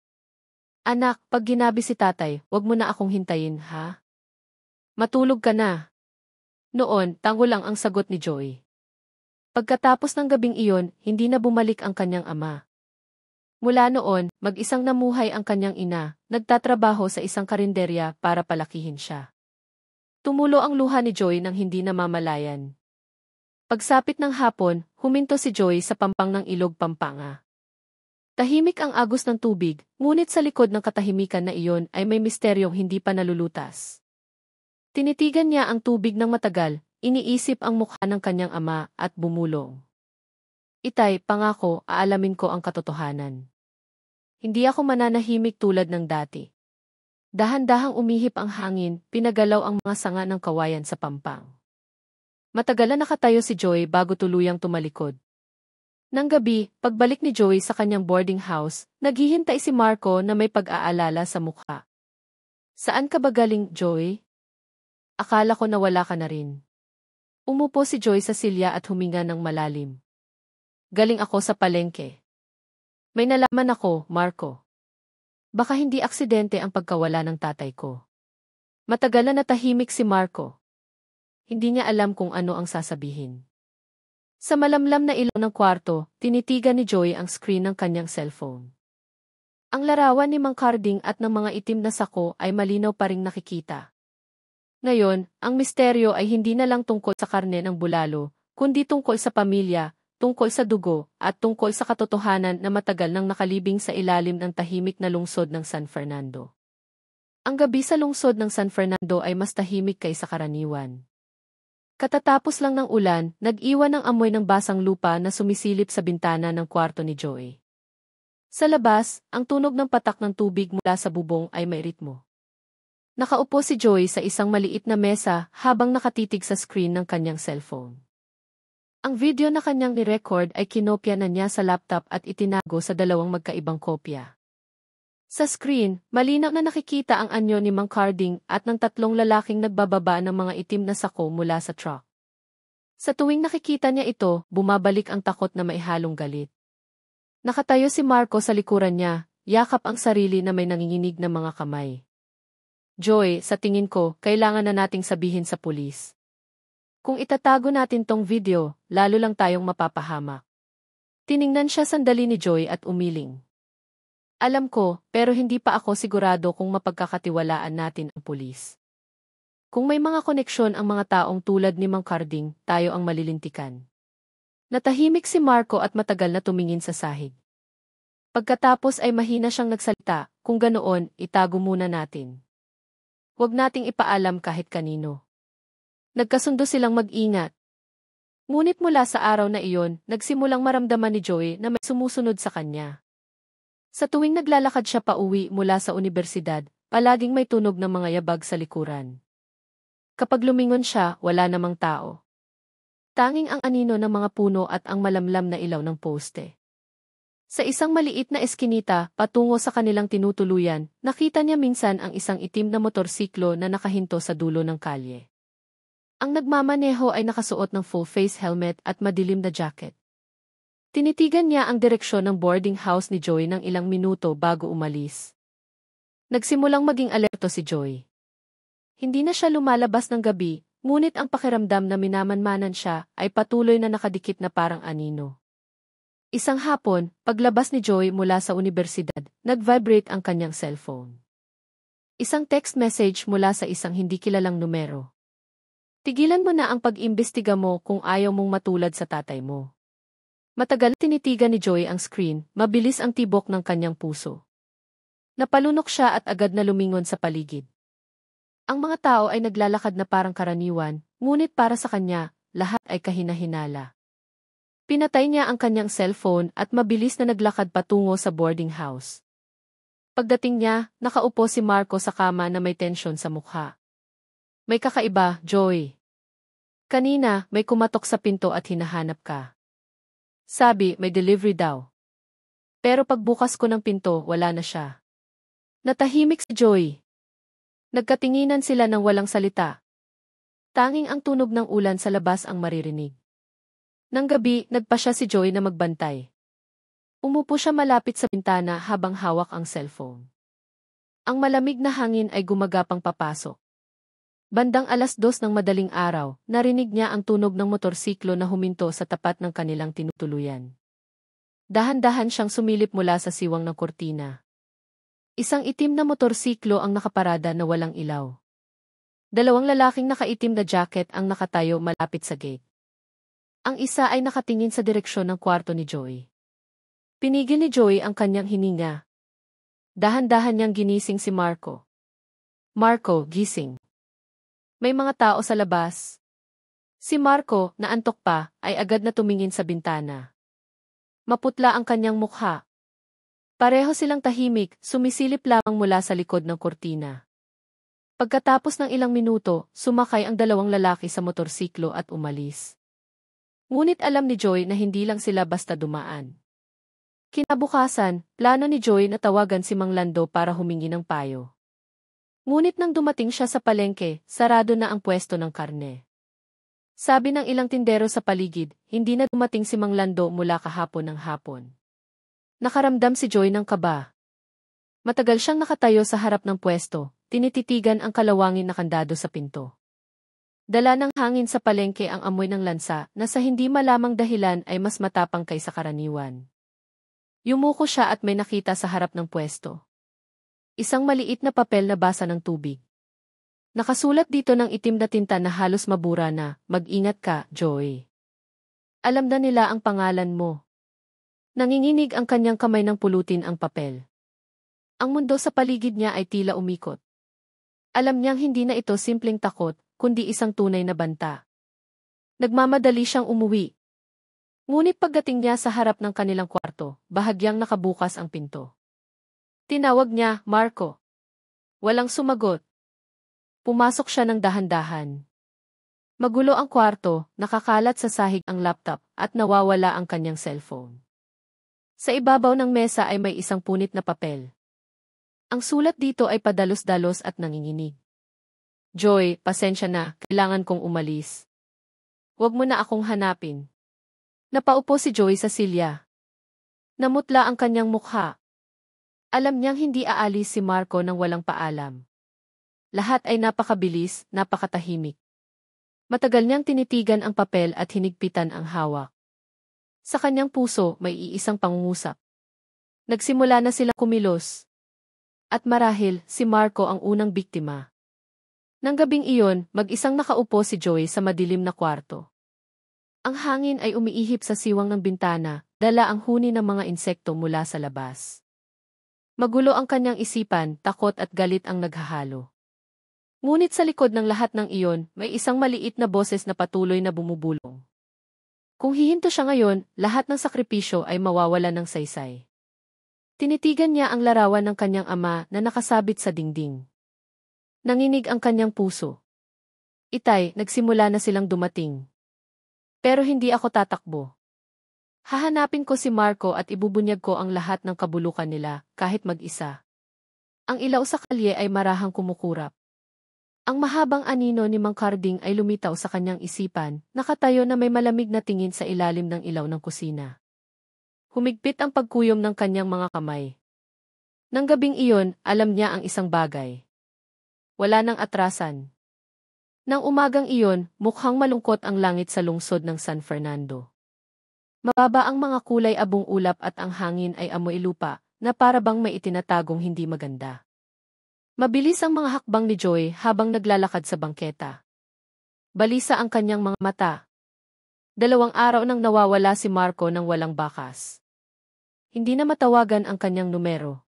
Anak, pag ginabi si tatay, wag mo na akong hintayin, ha? Matulog ka na. Noon, tango lang ang sagot ni Joy. Pagkatapos ng gabing iyon, hindi na bumalik ang kanyang ama. Mula noon, mag-isang namuhay ang kanyang ina, nagtatrabaho sa isang karinderya para palakihin siya. Tumulo ang luha ni Joy nang hindi namamalayan. Pagsapit ng hapon, huminto si Joy sa pampang ng ilog Pampanga. Tahimik ang agos ng tubig, ngunit sa likod ng katahimikan na iyon ay may misteryong hindi pa nalulutas. Tinitigan niya ang tubig ng matagal, iniisip ang mukha ng kanyang ama at bumulong. Itay, pangako, aalamin ko ang katotohanan. Hindi ako mananahimik tulad ng dati. Dahan-dahang umihip ang hangin, pinagalaw ang mga sanga ng kawayan sa pampang. Matagal na nakatayo si Joy bago tuluyang tumalikod. Nang gabi, pagbalik ni Joy sa kanyang boarding house, naghihintay si Marco na may pag-aalala sa mukha. Saan ka ba galing, Joy? Akala ko na wala ka na rin. Umupo si Joy sa silya at huminga ng malalim. Galing ako sa palengke. May nalaman ako, Marco. Baka hindi aksidente ang pagkawala ng tatay ko. Matagal na natahimik si Marco. Hindi niya alam kung ano ang sasabihin. Sa malamlam na ilaw ng kwarto, tinitigan ni Joy ang screen ng kanyang cellphone. Ang larawan ni Mang Carding at ng mga itim na sako ay malinaw pa ring nakikita. Ngayon, ang misteryo ay hindi na lang tungkol sa karne ng bulalo, kundi tungkol sa pamilya, tungkol sa dugo, at tungkol sa katotohanan na matagal nang nakalibing sa ilalim ng tahimik na lungsod ng San Fernando. Ang gabi sa lungsod ng San Fernando ay mas tahimik kaysa karaniwan. Katatapos lang ng ulan, nag-iwan ng amoy ng basang lupa na sumisilip sa bintana ng kwarto ni Joy. Sa labas, ang tunog ng patak ng tubig mula sa bubong ay may ritmo. Nakaupo si Joy sa isang maliit na mesa habang nakatitig sa screen ng kanyang cellphone. Ang video na kanyang ni-record ay kinopya na niya sa laptop at itinago sa dalawang magkaibang kopya. Sa screen, malinaw na nakikita ang anyo ni Mang Carding at ng tatlong lalaking nagbababa ng mga itim na sako mula sa truck. Sa tuwing nakikita niya ito, bumabalik ang takot na maihalong galit. Nakatayo si Marco sa likuran niya, yakap ang sarili na may nanginginig na mga kamay. Joy, sa tingin ko, kailangan na nating sabihin sa pulis. Kung itatago natin tong video, lalo lang tayong mapapahamak. Tiningnan siya sandali ni Joy at umiling. Alam ko, pero hindi pa ako sigurado kung mapagkakatiwalaan natin ang pulis. Kung may mga koneksyon ang mga taong tulad ni Mang Carding, tayo ang malilintikan. Natahimik si Marco at matagal na tumingin sa sahig. Pagkatapos ay mahina siyang nagsalita, kung ganoon, itago muna natin. Huwag nating ipaalam kahit kanino. Nagkasundo silang mag-ingat. Ngunit mula sa araw na iyon, nagsimulang maramdaman ni Joy na may sumusunod sa kanya. Sa tuwing naglalakad siya pauwi mula sa unibersidad, palaging may tunog ng mga yabag sa likuran. Kapag lumingon siya, wala namang tao. Tanging ang anino ng mga puno at ang malamlam na ilaw ng poste. Sa isang maliit na eskinita, patungo sa kanilang tinutuluyan, nakita niya minsan ang isang itim na motorsiklo na nakahinto sa dulo ng kalye. Ang nagmamaneho ay nakasuot ng full-face helmet at madilim na jacket. Tinitigan niya ang direksyon ng boarding house ni Joy ng ilang minuto bago umalis. Nagsimulang maging alerto si Joy. Hindi na siya lumalabas ng gabi, ngunit ang pakiramdam na minamanmanan siya ay patuloy na nakadikit na parang anino. Isang hapon, paglabas ni Joy mula sa unibersidad, nag-vibrate ang kanyang cellphone. Isang text message mula sa isang hindi kilalang numero. Tigilan mo na ang pag-imbestiga mo kung ayaw mong matulad sa tatay mo. Matagal tinitigan ni Joy ang screen, mabilis ang tibok ng kanyang puso. Napalunok siya at agad na lumingon sa paligid. Ang mga tao ay naglalakad na parang karaniwan, ngunit para sa kanya, lahat ay kahina-hinala. Pinatay niya ang kanyang cellphone at mabilis na naglakad patungo sa boarding house. Pagdating niya, nakaupo si Marco sa kama na may tensyon sa mukha. May kakaiba, Joy. Kanina, may kumatok sa pinto at hinahanap ka. Sabi, may delivery daw. Pero pagbukas ko ng pinto, wala na siya. Natahimik si Joy. Nagkatinginan sila ng walang salita. Tanging ang tunog ng ulan sa labas ang maririnig. Nang gabi, nagpa siya si Joy na magbantay. Umupo siya malapit sa bintana habang hawak ang cellphone. Ang malamig na hangin ay gumagapang papasok. Bandang 2:00 ng madaling araw, narinig niya ang tunog ng motorsiklo na huminto sa tapat ng kanilang tinutuluyan. Dahan-dahan siyang sumilip mula sa siwang ng kurtina. Isang itim na motorsiklo ang nakaparada na walang ilaw. Dalawang lalaking nakaitim na jacket ang nakatayo malapit sa gate. Ang isa ay nakatingin sa direksyon ng kwarto ni Joy. Pinigil ni Joy ang kanyang hininga. Dahan-dahan niyang ginising si Marco. Marco, gising. May mga tao sa labas. Si Marco, na antok pa, ay agad na tumingin sa bintana. Maputla ang kanyang mukha. Pareho silang tahimik, sumisilip lamang mula sa likod ng kurtina. Pagkatapos ng ilang minuto, sumakay ang dalawang lalaki sa motorsiklo at umalis. Ngunit alam ni Joy na hindi lang sila basta dumaan. Kinabukasan, plano ni Joy na tawagan si Mang Lando para humingi ng payo. Ngunit nang dumating siya sa palengke, sarado na ang pwesto ng karne. Sabi ng ilang tindero sa paligid, hindi na dumating si Mang Lando mula kahapon ng hapon. Nakaramdam si Joy ng kaba. Matagal siyang nakatayo sa harap ng pwesto, tinititigan ang kalawangin na kandado sa pinto. Dala ng hangin sa palengke ang amoy ng lansa na sa hindi malamang dahilan ay mas matapang kaysa karaniwan. Yumuko siya at may nakita sa harap ng pwesto. Isang maliit na papel na basa ng tubig. Nakasulat dito ng itim na tinta na halos mabura na, "Mag-ingat ka, Joy. Alam na nila ang pangalan mo." Nanginginig ang kanyang kamay nang pulutin ang papel. Ang mundo sa paligid niya ay tila umikot. Alam niyang hindi na ito simpleng takot, kundi isang tunay na banta. Nagmamadali siyang umuwi. Ngunit pagdating niya sa harap ng kanilang kwarto, bahagyang nakabukas ang pinto. Tinawag niya, "Marco." Walang sumagot. Pumasok siya ng dahan-dahan. Magulo ang kwarto, nakakalat sa sahig ang laptop, at nawawala ang kanyang cellphone. Sa ibabaw ng mesa ay may isang punit na papel. Ang sulat dito ay padalos-dalos at nanginginig. "Joy, pasensya na, kailangan kong umalis. Huwag mo na akong hanapin." Napaupo si Joy sa silya. Namutla ang kanyang mukha. Alam niyang hindi aalis si Marco nang walang paalam. Lahat ay napakabilis, napakatahimik. Matagal niyang tinitigan ang papel at hinigpitan ang hawak. Sa kanyang puso may iisang pangungusap. Nagsimula na silang kumilos. At marahil, si Marco ang unang biktima. Nang gabing iyon, mag-isang nakaupo si Joy sa madilim na kwarto. Ang hangin ay umiihip sa siwang ng bintana, dala ang huni ng mga insekto mula sa labas. Magulo ang kanyang isipan, takot at galit ang naghahalo. Ngunit sa likod ng lahat ng iyon, may isang maliit na boses na patuloy na bumubulong. Kung hihinto siya ngayon, lahat ng sakripisyo ay mawawala ng saysay. Tinitigan niya ang larawan ng kanyang ama na nakasabit sa dingding. Nanginig ang kanyang puso. "Itay, nagsimula na silang dumating. Pero hindi ako tatakbo. Hahanapin ko si Marco at ibubunyag ko ang lahat ng kabulukan nila, kahit mag-isa." Ang ilaw sa kalye ay marahang kumukurap. Ang mahabang anino ni Mang Carding ay lumitaw sa kanyang isipan, nakatayo na may malamig na tingin sa ilalim ng ilaw ng kusina. Humigpit ang pagkuyom ng kanyang mga kamay. Nang gabing iyon, alam niya ang isang bagay. Wala nang atrasan. Nang umagang iyon, mukhang malungkot ang langit sa lungsod ng San Fernando. Mababa ang mga kulay abong ulap at ang hangin ay amoy lupa, na para bang may itinatagong hindi maganda. Mabilis ang mga hakbang ni Joy habang naglalakad sa bangketa. Balisa ang kanyang mga mata. 2 araw nang nawawala si Marco nang walang bakas. Hindi na matawagan ang kanyang numero.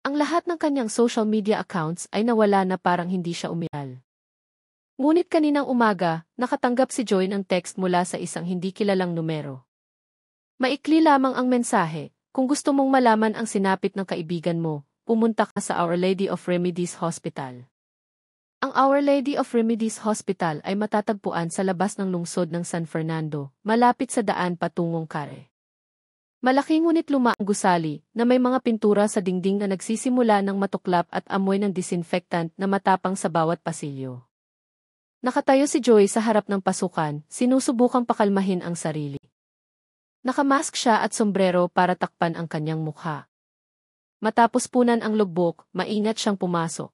Ang lahat ng kanyang social media accounts ay nawala na parang hindi siya umiral. Ngunit kaninang umaga, nakatanggap si Joy ng text mula sa isang hindi kilalang numero. Maikli lamang ang mensahe, "Kung gusto mong malaman ang sinapit ng kaibigan mo, pumunta ka sa Our Lady of Remedies Hospital." Ang Our Lady of Remedies Hospital ay matatagpuan sa labas ng lungsod ng San Fernando, malapit sa daan patungong Care. Malaki ngunit luma ang gusali, na may mga pintura sa dingding na nagsisimula ng matuklap at amoy ng disinfectant na matapang sa bawat pasilyo. Nakatayo si Joy sa harap ng pasukan, sinusubukang pakalmahin ang sarili. Nakamask siya at sombrero para takpan ang kanyang mukha. Matapos punan ang logbook, maingat siyang pumasok.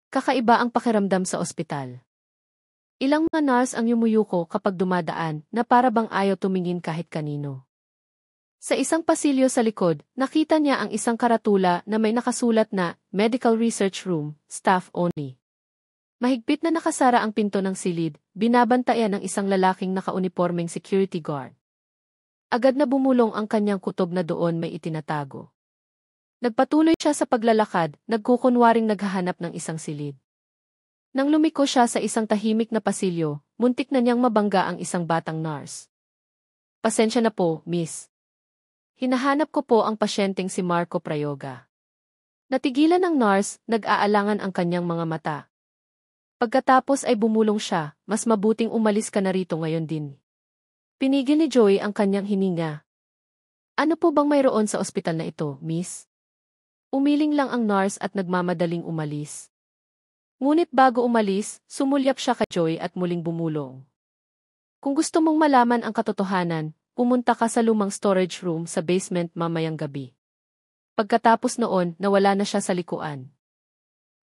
Kakaiba ang pakiramdam sa ospital. Ilang mga nurse ang yumuyuko kapag dumadaan na para bang ayaw tumingin kahit kanino. Sa isang pasilyo sa likod, nakita niya ang isang karatula na may nakasulat na Medical Research Room, Staff Only. Mahigpit na nakasara ang pinto ng silid, binabantayan ng isang lalaking nakaunipormeng security guard. Agad na bumulong ang kanyang kutob na doon may itinatago. Nagpatuloy siya sa paglalakad, nagkukunwaring naghahanap ng isang silid. Nang lumiko siya sa isang tahimik na pasilyo, muntik na niyang mabangga ang isang batang nurse. Pasensya na po, miss. Hinahanap ko po ang pasyenteng si Marco Prayoga. Natigilan ng nurse, nag-aalangan ang kanyang mga mata. Pagkatapos ay bumulong siya, mas mabuting umalis ka na rito ngayon din. Pinigil ni Joey ang kanyang hininga. Ano po bang mayroon sa ospital na ito, miss? Umiling lang ang nurse at nagmamadaling umalis. Ngunit bago umalis, sumulyap siya kay Joey at muling bumulong. Kung gusto mong malaman ang katotohanan, pumunta ka sa lumang storage room sa basement mamayang gabi. Pagkatapos noon, nawala na siya sa likuan.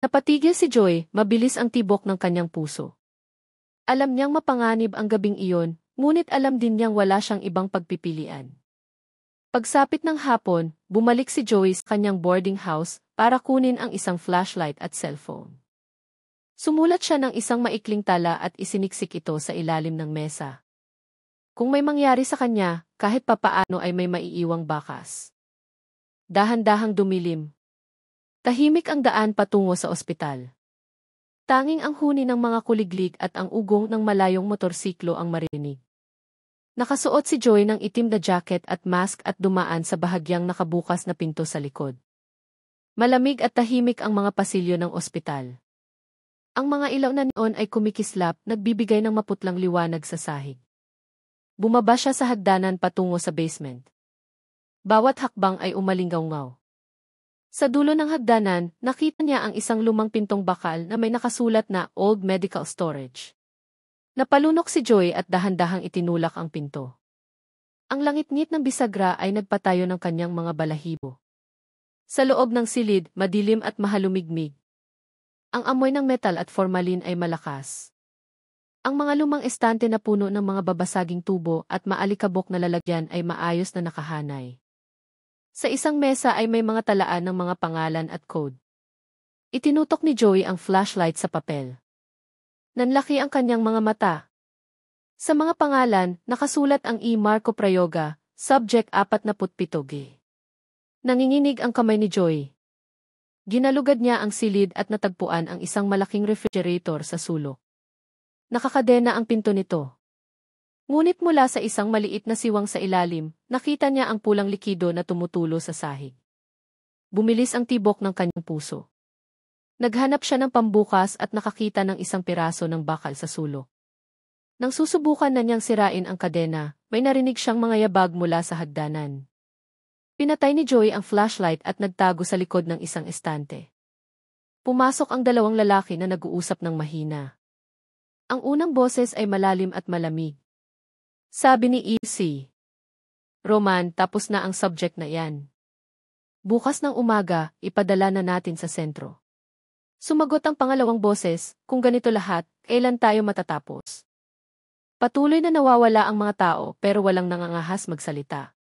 Napatigil si Joey, mabilis ang tibok ng kanyang puso. Alam niyang mapanganib ang gabing iyon, ngunit alam din niyang wala siyang ibang pagpipilian. Pagsapit ng hapon, bumalik si Joey sa kanyang boarding house para kunin ang isang flashlight at cellphone. Sumulat siya ng isang maikling tala at isiniksik ito sa ilalim ng mesa. Kung may mangyari sa kanya, kahit papaano ay may maiiwang bakas. Dahan-dahang dumilim. Tahimik ang daan patungo sa ospital. Tanging ang huni ng mga kuliglig at ang ugong ng malayong motorsiklo ang marinig. Nakasuot si Joey ng itim na jacket at mask at dumaan sa bahagyang nakabukas na pinto sa likod. Malamig at tahimik ang mga pasilyo ng ospital. Ang mga ilaw na neon ay kumikislap, nagbibigay ng maputlang liwanag sa sahig. Bumaba siya sa hagdanan patungo sa basement. Bawat hakbang ay umalingaw-ngaw. Sa dulo ng hagdanan, nakita niya ang isang lumang pintong bakal na may nakasulat na Old Medical Storage. Napalunok si Joey at dahan-dahang itinulak ang pinto. Ang langit-ngit ng bisagra ay nagpatayo ng kanyang mga balahibo. Sa loob ng silid, madilim at mahalumigmig. Ang amoy ng metal at formalin ay malakas. Ang mga lumang estante na puno ng mga babasaging tubo at maalikabok na lalagyan ay maayos na nakahanay. Sa isang mesa ay may mga talaan ng mga pangalan at code. Itinutok ni Joey ang flashlight sa papel. Nanlaki ang kanyang mga mata. Sa mga pangalan, nakasulat ang E. Marco Prayoga, Subject 47G. Nanginginig ang kamay ni Joey. Ginalugad niya ang silid at natagpuan ang isang malaking refrigerator sa sulok. Nakakadena ang pinto nito. Ngunit mula sa isang maliit na siwang sa ilalim, nakita niya ang pulang likido na tumutulo sa sahig. Bumilis ang tibok ng kanyang puso. Naghanap siya ng pambukas at nakakita ng isang piraso ng bakal sa sulok. Nang susubukan na niyang sirain ang kadena, may narinig siyang mga yabag mula sa hagdanan. Pinatay ni Joey ang flashlight at nagtago sa likod ng isang estante. Pumasok ang dalawang lalaki na nag-uusap ng mahina. Ang unang boses ay malalim at malamig. Sabi ni E.C. Roman, tapos na ang subject na yan. Bukas ng umaga, ipadala na natin sa sentro. Sumagot ang pangalawang boses, kung ganito lahat, kailan tayo matatapos? Patuloy na nawawala ang mga tao pero walang nangangahas magsalita.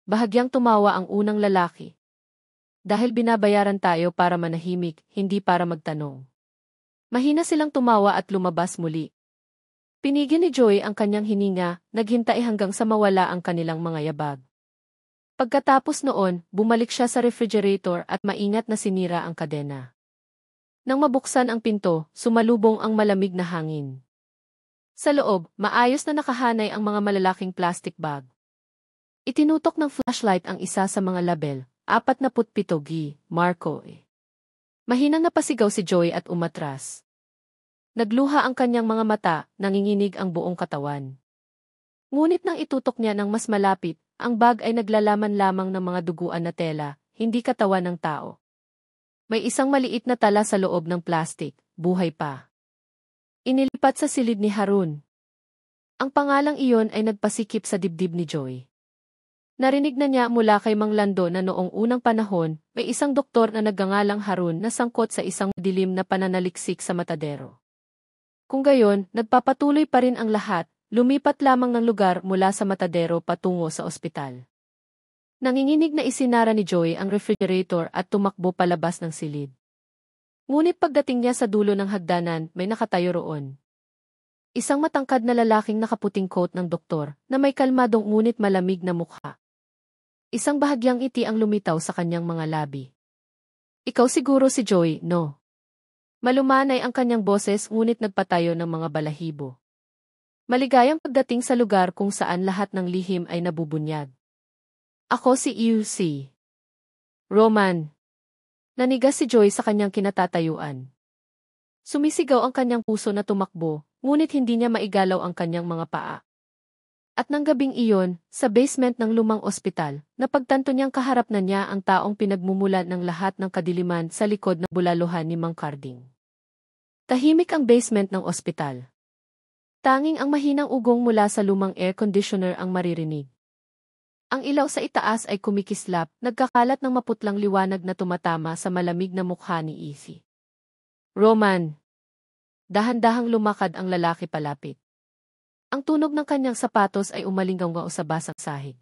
Bahagyang tumawa ang unang lalaki. Dahil binabayaran tayo para manahimik, hindi para magtanong. Mahina silang tumawa at lumabas muli. Pinigil ni Joey ang kanyang hininga, naghintay hanggang sa mawala ang kanilang mga yabag. Pagkatapos noon, bumalik siya sa refrigerator at maingat na sinira ang kadena. Nang mabuksan ang pinto, sumalubong ang malamig na hangin. Sa loob, maayos na nakahanay ang mga malalaking plastic bag. Itinutok ng flashlight ang isa sa mga label, 47G, Marco E. Mahinang napasigaw si Joey at umatras. Nagluha ang kanyang mga mata, nanginginig ang buong katawan. Ngunit nang itutok niya ng mas malapit, ang bag ay naglalaman lamang ng mga duguan na tela, hindi katawan ng tao. May isang maliit na tala sa loob ng plastik, buhay pa. Inilipat sa silid ni Harun. Ang pangalang iyon ay nagpasikip sa dibdib ni Joey. Narinig na niya mula kay Mang Lando na noong unang panahon, may isang doktor na nagngangalang Harun na sangkot sa isang dilim na pananaliksik sa matadero. Kung gayon, nagpapatuloy pa rin ang lahat, lumipat lamang ng lugar mula sa matadero patungo sa ospital. Nanginginig na isinara ni Joey ang refrigerator at tumakbo palabas ng silid. Ngunit pagdating niya sa dulo ng hagdanan, may nakatayo roon. Isang matangkad na lalaking nakaputing coat ng doktor, na may kalmadong ngunit malamig na mukha. Isang bahagyang ngiti ang lumitaw sa kanyang mga labi. Ikaw siguro si Joy, no? Malumanay ang kanyang boses ngunit nagpatayo ng mga balahibo. Maligayang pagdating sa lugar kung saan lahat ng lihim ay nabubunyag. Ako si UC. Roman. Nanigas si Joy sa kanyang kinatatayuan. Sumisigaw ang kanyang puso na tumakbo, ngunit hindi niya maigalaw ang kanyang mga paa. At nang gabing iyon, sa basement ng lumang ospital, napagtanto niyang kaharap na niya ang taong pinagmumulan ng lahat ng kadiliman sa likod ng bulaluhan ni Mang Carding. Tahimik ang basement ng ospital. Tanging ang mahinang ugong mula sa lumang air conditioner ang maririnig. Ang ilaw sa itaas ay kumikislap, nagkakalat ng maputlang liwanag na tumatama sa malamig na mukha ni Izzy. Roman. Dahan-dahang lumakad ang lalaki palapit. Ang tunog ng kanyang sapatos ay umalinggaw sa basang sahig.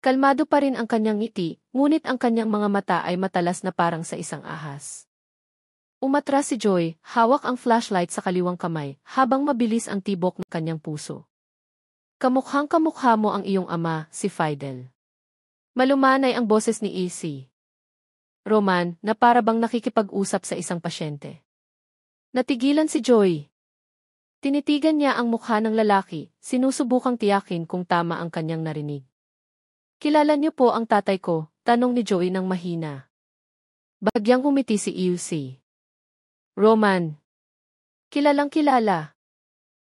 Kalmado pa rin ang kanyang ngiti, ngunit ang kanyang mga mata ay matalas na parang sa isang ahas. Umatras si Joy, hawak ang flashlight sa kaliwang kamay, habang mabilis ang tibok ng kanyang puso. Kamukhang-kamukha mo ang iyong ama, si Fidel. Malumanay ang boses ni Izzy. Roman, na para bang nakikipag-usap sa isang pasyente. Natigilan si Joy. Tinitigan niya ang mukha ng lalaki, sinusubukang tiyakin kung tama ang kanyang narinig. Kilala niyo po ang tatay ko, tanong ni Joy ng mahina. Bahagyang humiti si Izzy. Roman. Kilalang kilala.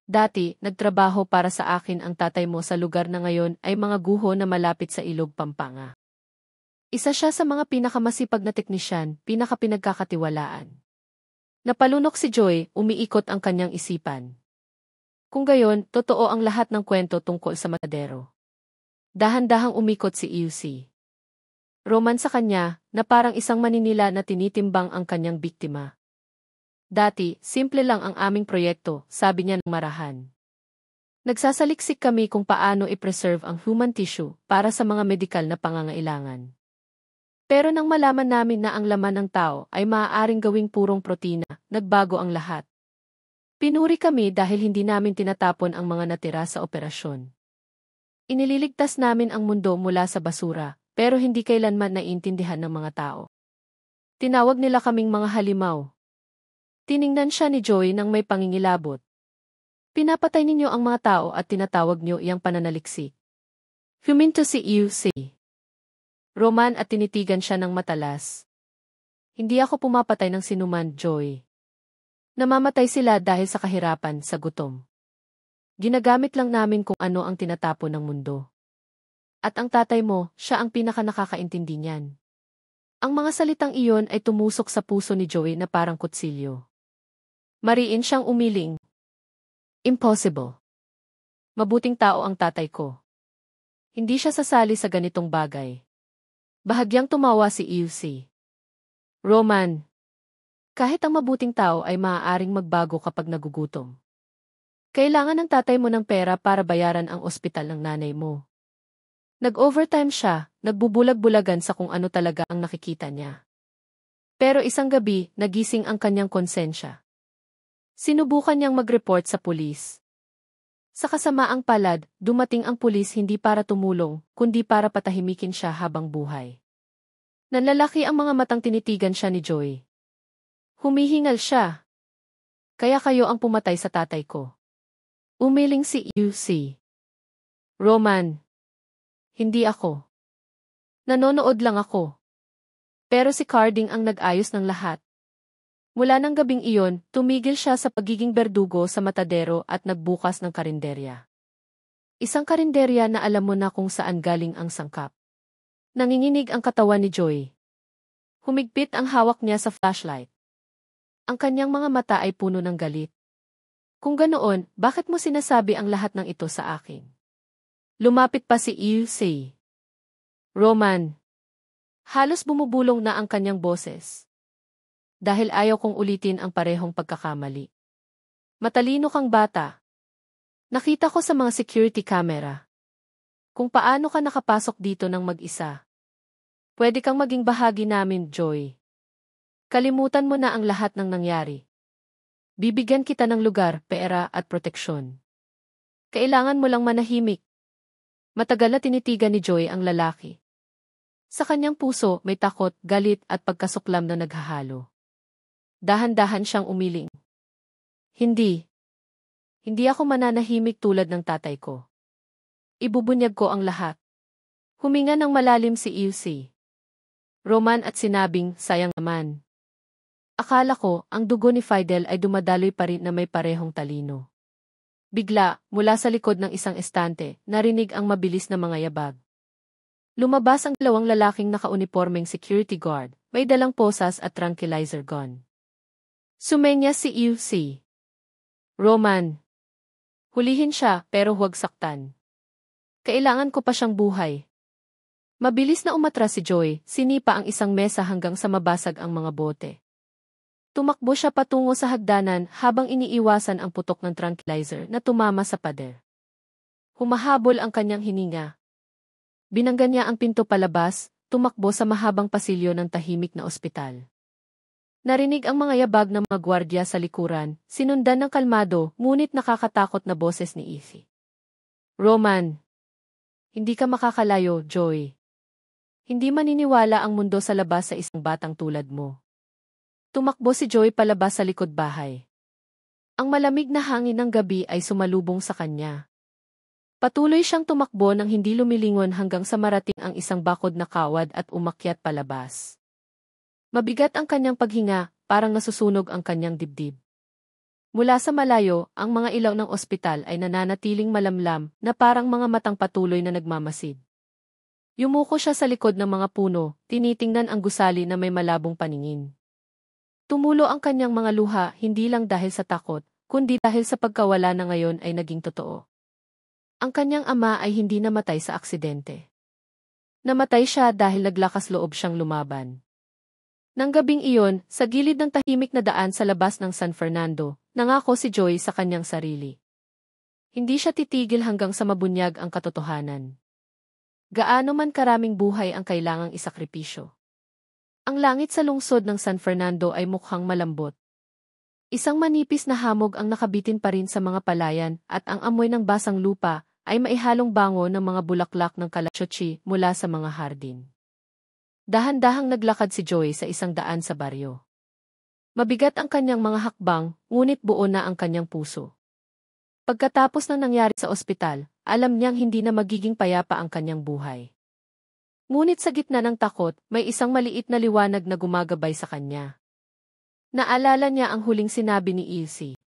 Dati, nagtrabaho para sa akin ang tatay mo sa lugar na ngayon ay mga guho na malapit sa Ilog, Pampanga. Isa siya sa mga pinakamasipag na teknisyan, pinakapinagkakatiwalaan. Napalunok si Joy, umiikot ang kanyang isipan. Kung gayon, totoo ang lahat ng kwento tungkol sa matadero. Dahan-dahang umikot si Izzy. Roman sa kanya, na parang isang maninila na tinitimbang ang kanyang biktima. Dati, simple lang ang aming proyekto, sabi niya ng marahan. Nagsasaliksik kami kung paano i-preserve ang human tissue para sa mga medikal na pangangailangan. Pero nang malaman namin na ang laman ng tao ay maaaring gawing purong protina, nagbago ang lahat. Pinuri kami dahil hindi namin tinatapon ang mga natira sa operasyon. Inililigtas namin ang mundo mula sa basura, pero hindi kailanman naiintindihan ng mga tao. Tinawag nila kaming mga halimaw. Tiningnan siya ni Joy nang may pangingilabot. Pinapatay ninyo ang mga tao at tinatawag niyo iyang pananaliksik. Huminto si Izzy. Roman at tinitigan siya ng matalas. Hindi ako pumapatay ng sinuman, Joy. Namamatay sila dahil sa kahirapan, sa gutom. Ginagamit lang namin kung ano ang tinatapon ng mundo. At ang tatay mo, siya ang pinaka-nakakaintindi niyan. Ang mga salitang iyon ay tumusok sa puso ni Joy na parang kutsilyo. Mariin siyang umiling. Impossible. Mabuting tao ang tatay ko. Hindi siya sasali sa ganitong bagay. Bahagyang tumawa si Izzy. Roman. Kahit ang mabuting tao ay maaaring magbago kapag nagugutom. Kailangan ng tatay mo ng pera para bayaran ang ospital ng nanay mo. Nag-overtime siya, nagbubulag-bulagan sa kung ano talaga ang nakikita niya. Pero isang gabi, nagising ang kanyang konsensya. Sinubukan niyang mag-report sa pulis. Sa kasamaang palad, dumating ang pulis hindi para tumulong, kundi para patahimikin siya habang buhay. Nanlalaki ang mga matang tinitigan siya ni Joy. Humihingal siya. Kaya kayo ang pumatay sa tatay ko. Umiling si Izzy. Roman. Hindi ako. Nanonood lang ako. Pero si Carding ang nag-ayos ng lahat. Mula ng gabing iyon, tumigil siya sa pagiging berdugo sa matadero at nagbukas ng karinderya. Isang karinderya na alam mo na kung saan galing ang sangkap. Nanginginig ang katawan ni Joy. Humigpit ang hawak niya sa flashlight. Ang kanyang mga mata ay puno ng galit. Kung ganoon, bakit mo sinasabi ang lahat ng ito sa akin? Lumapit pa si Izzy. Roman. Halos bumubulong na ang kanyang boses. Dahil ayaw kong ulitin ang parehong pagkakamali. Matalino kang bata. Nakita ko sa mga security camera. Kung paano ka nakapasok dito ng mag-isa. Pwede kang maging bahagi namin, Joy. Kalimutan mo na ang lahat ng nangyari. Bibigyan kita ng lugar, pera at proteksyon. Kailangan mo lang manahimik. Matagal na tinitigan ni Joy ang lalaki. Sa kanyang puso may takot, galit at pagkasuklam na naghahalo. Dahan-dahan siyang umiling. Hindi. Hindi ako mananahimik tulad ng tatay ko. Ibubunyag ko ang lahat. Huminga ng malalim si Ilse. Roman at sinabing, sayang naman. Akala ko, ang dugo ni Fidel ay dumadaloy pa rin na may parehong talino. Bigla, mula sa likod ng isang estante, narinig ang mabilis na mga yabag. Lumabas ang dalawang lalaking nakaunipormeng security guard, may dalang posas at tranquilizer gun. Sumenya si Ilse. Roman. Hulihin siya, pero huwag saktan. Kailangan ko pa siyang buhay. Mabilis na umatras si Joy, sinipa ang isang mesa hanggang sa mabasag ang mga bote. Tumakbo siya patungo sa hagdanan habang iniiwasan ang putok ng tranquilizer na tumama sa pader. Humahabol ang kanyang hininga. Binangga niya ang pinto palabas, tumakbo sa mahabang pasilyo ng tahimik na ospital. Narinig ang mga yabag ng mga gwardya sa likuran, sinundan ng kalmado ngunit nakakatakot na boses ni Ilse. Roman. Hindi ka makakalayo, Joy. Hindi maniniwala ang mundo sa labas sa isang batang tulad mo. Tumakbo si Joy palabas sa likod bahay. Ang malamig na hangin ng gabi ay sumalubong sa kanya. Patuloy siyang tumakbo nang hindi lumilingon hanggang sa marating ang isang bakod na kawad at umakyat palabas. Mabigat ang kanyang paghinga, parang nasusunog ang kanyang dibdib. Mula sa malayo, ang mga ilaw ng ospital ay nananatiling malamlam na parang mga matang patuloy na nagmamasid. Yumuko siya sa likod ng mga puno, tinitingnan ang gusali na may malabong paningin. Tumulo ang kanyang mga luha hindi lang dahil sa takot, kundi dahil sa pagkawala na ngayon ay naging totoo. Ang kanyang ama ay hindi namatay sa aksidente. Namatay siya dahil naglakas loob siyang lumaban. Nang gabing iyon, sa gilid ng tahimik na daan sa labas ng San Fernando, nangako si Joy sa kanyang sarili. Hindi siya titigil hanggang sa mabunyag ang katotohanan. Gaano man karaming buhay ang kailangang isakripisyo. Ang langit sa lungsod ng San Fernando ay mukhang malambot. Isang manipis na hamog ang nakabitin pa rin sa mga palayan at ang amoy ng basang lupa ay maihalong bango ng mga bulaklak ng kalachochi mula sa mga hardin. Dahan-dahang naglakad si Joy sa isang daan sa baryo. Mabigat ang kanyang mga hakbang, ngunit buo na ang kanyang puso. Pagkatapos ng nangyari sa ospital, alam niyang hindi na magiging payapa ang kanyang buhay. Ngunit sa gitna ng takot, may isang maliit na liwanag na gumagabay sa kanya. Naalala niya ang huling sinabi ni Ilse.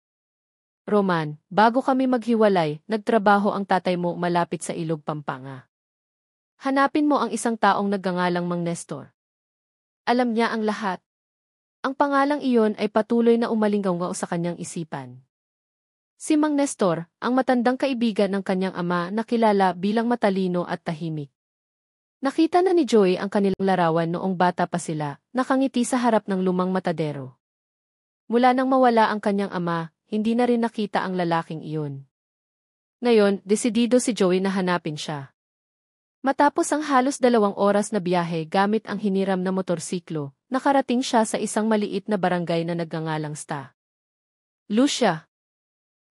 Roman, bago kami maghiwalay, nagtrabaho ang tatay mo malapit sa Ilog Pampanga. Hanapin mo ang isang taong nagngangalang Mang Nestor. Alam niya ang lahat. Ang pangalang iyon ay patuloy na umalinggaw sa kanyang isipan. Si Mang Nestor, ang matandang kaibigan ng kanyang ama na kilala bilang matalino at tahimik. Nakita na ni Joy ang kanilang larawan noong bata pa sila, nakangiti sa harap ng lumang matadero. Mula nang mawala ang kanyang ama, hindi na rin nakita ang lalaking iyon. Ngayon, desidido si Joy na hanapin siya. Matapos ang halos 2 oras na biyahe gamit ang hiniram na motorsiklo, nakarating siya sa isang maliit na barangay na nagngangalang Sta. Lucia.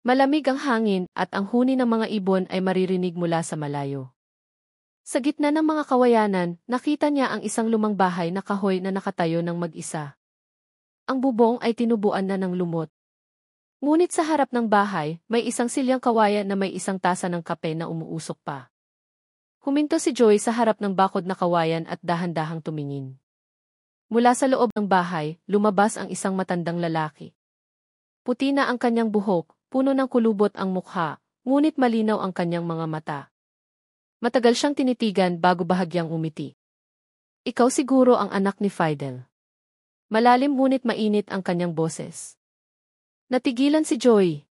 Malamig ang hangin at ang huni ng mga ibon ay maririnig mula sa malayo. Sa gitna ng mga kawayanan, nakita niya ang isang lumang bahay na kahoy na nakatayo ng mag-isa. Ang bubong ay tinubuan na ng lumot. Ngunit sa harap ng bahay, may isang silyang kawayan na may isang tasa ng kape na umuusok pa. Huminto si Joy sa harap ng bakod na kawayan at dahan-dahang tumingin. Mula sa loob ng bahay, lumabas ang isang matandang lalaki. Puti na ang kanyang buhok, puno ng kulubot ang mukha, ngunit malinaw ang kanyang mga mata. Matagal siyang tinitigan bago bahagyang umiti. Ikaw siguro ang anak ni Fidel. Malalim ngunit mainit ang kanyang boses. Natigilan si Joy.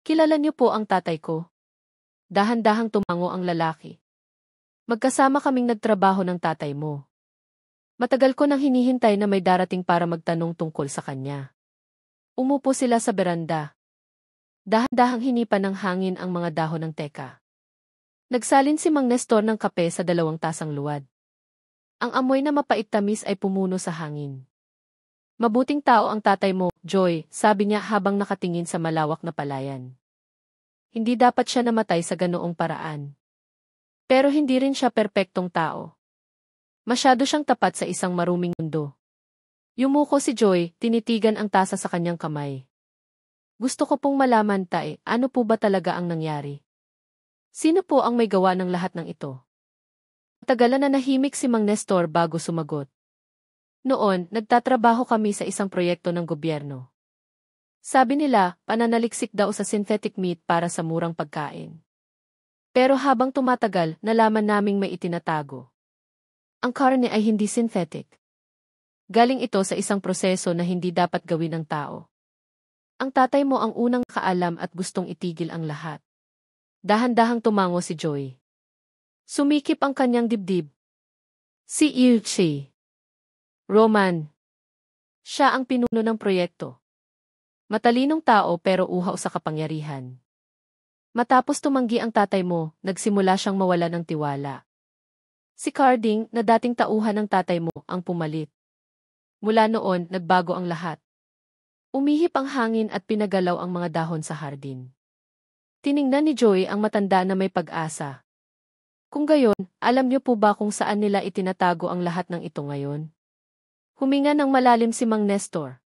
Kilala niyo po ang tatay ko? Dahan-dahang tumango ang lalaki. Magkasama kaming nagtrabaho ng tatay mo. Matagal ko nang hinihintay na may darating para magtanong tungkol sa kanya. Umupo sila sa beranda. Dahan-dahang hinipan ng hangin ang mga dahon ng teka. Nagsalin si Mang Nestor ng kape sa 2 tasang luwad. Ang amoy na mapait-tamis ay pumuno sa hangin. Mabuting tao ang tatay mo, Joy, sabi niya habang nakatingin sa malawak na palayan. Hindi dapat siya namatay sa ganoong paraan. Pero hindi rin siya perpektong tao. Masyado siyang tapat sa isang maruming mundo. Yumuko si Joy, tinitigan ang tasa sa kanyang kamay. Gusto ko pong malaman, Tay, ano po ba talaga ang nangyari? Sino po ang may gawa ng lahat ng ito? Matagalan na nahimik si Mang Nestor bago sumagot. Noon, nagtatrabaho kami sa isang proyekto ng gobyerno. Sabi nila, pananaliksik daw sa synthetic meat para sa murang pagkain. Pero habang tumatagal, nalaman naming may itinatago. Ang karne ay hindi synthetic. Galing ito sa isang proseso na hindi dapat gawin ng tao. Ang tatay mo ang unang kaalam at gustong itigil ang lahat. Dahan-dahang tumango si Joy. Sumikip ang kanyang dibdib. Si Ilchi. Roman. Siya ang pinuno ng proyekto. Matalinong tao pero uhaw sa kapangyarihan. Matapos tumanggi ang tatay mo, nagsimula siyang mawala ng tiwala. Si Carding, na dating tauhan ng tatay mo, ang pumalit. Mula noon, nagbago ang lahat. Umihip ang hangin at pinagalaw ang mga dahon sa hardin. Tiningnan ni Joy ang matanda na may pag-asa. Kung gayon, alam niyo po ba kung saan nila itinatago ang lahat ng ito ngayon? Huminga ng malalim si Mang Nestor.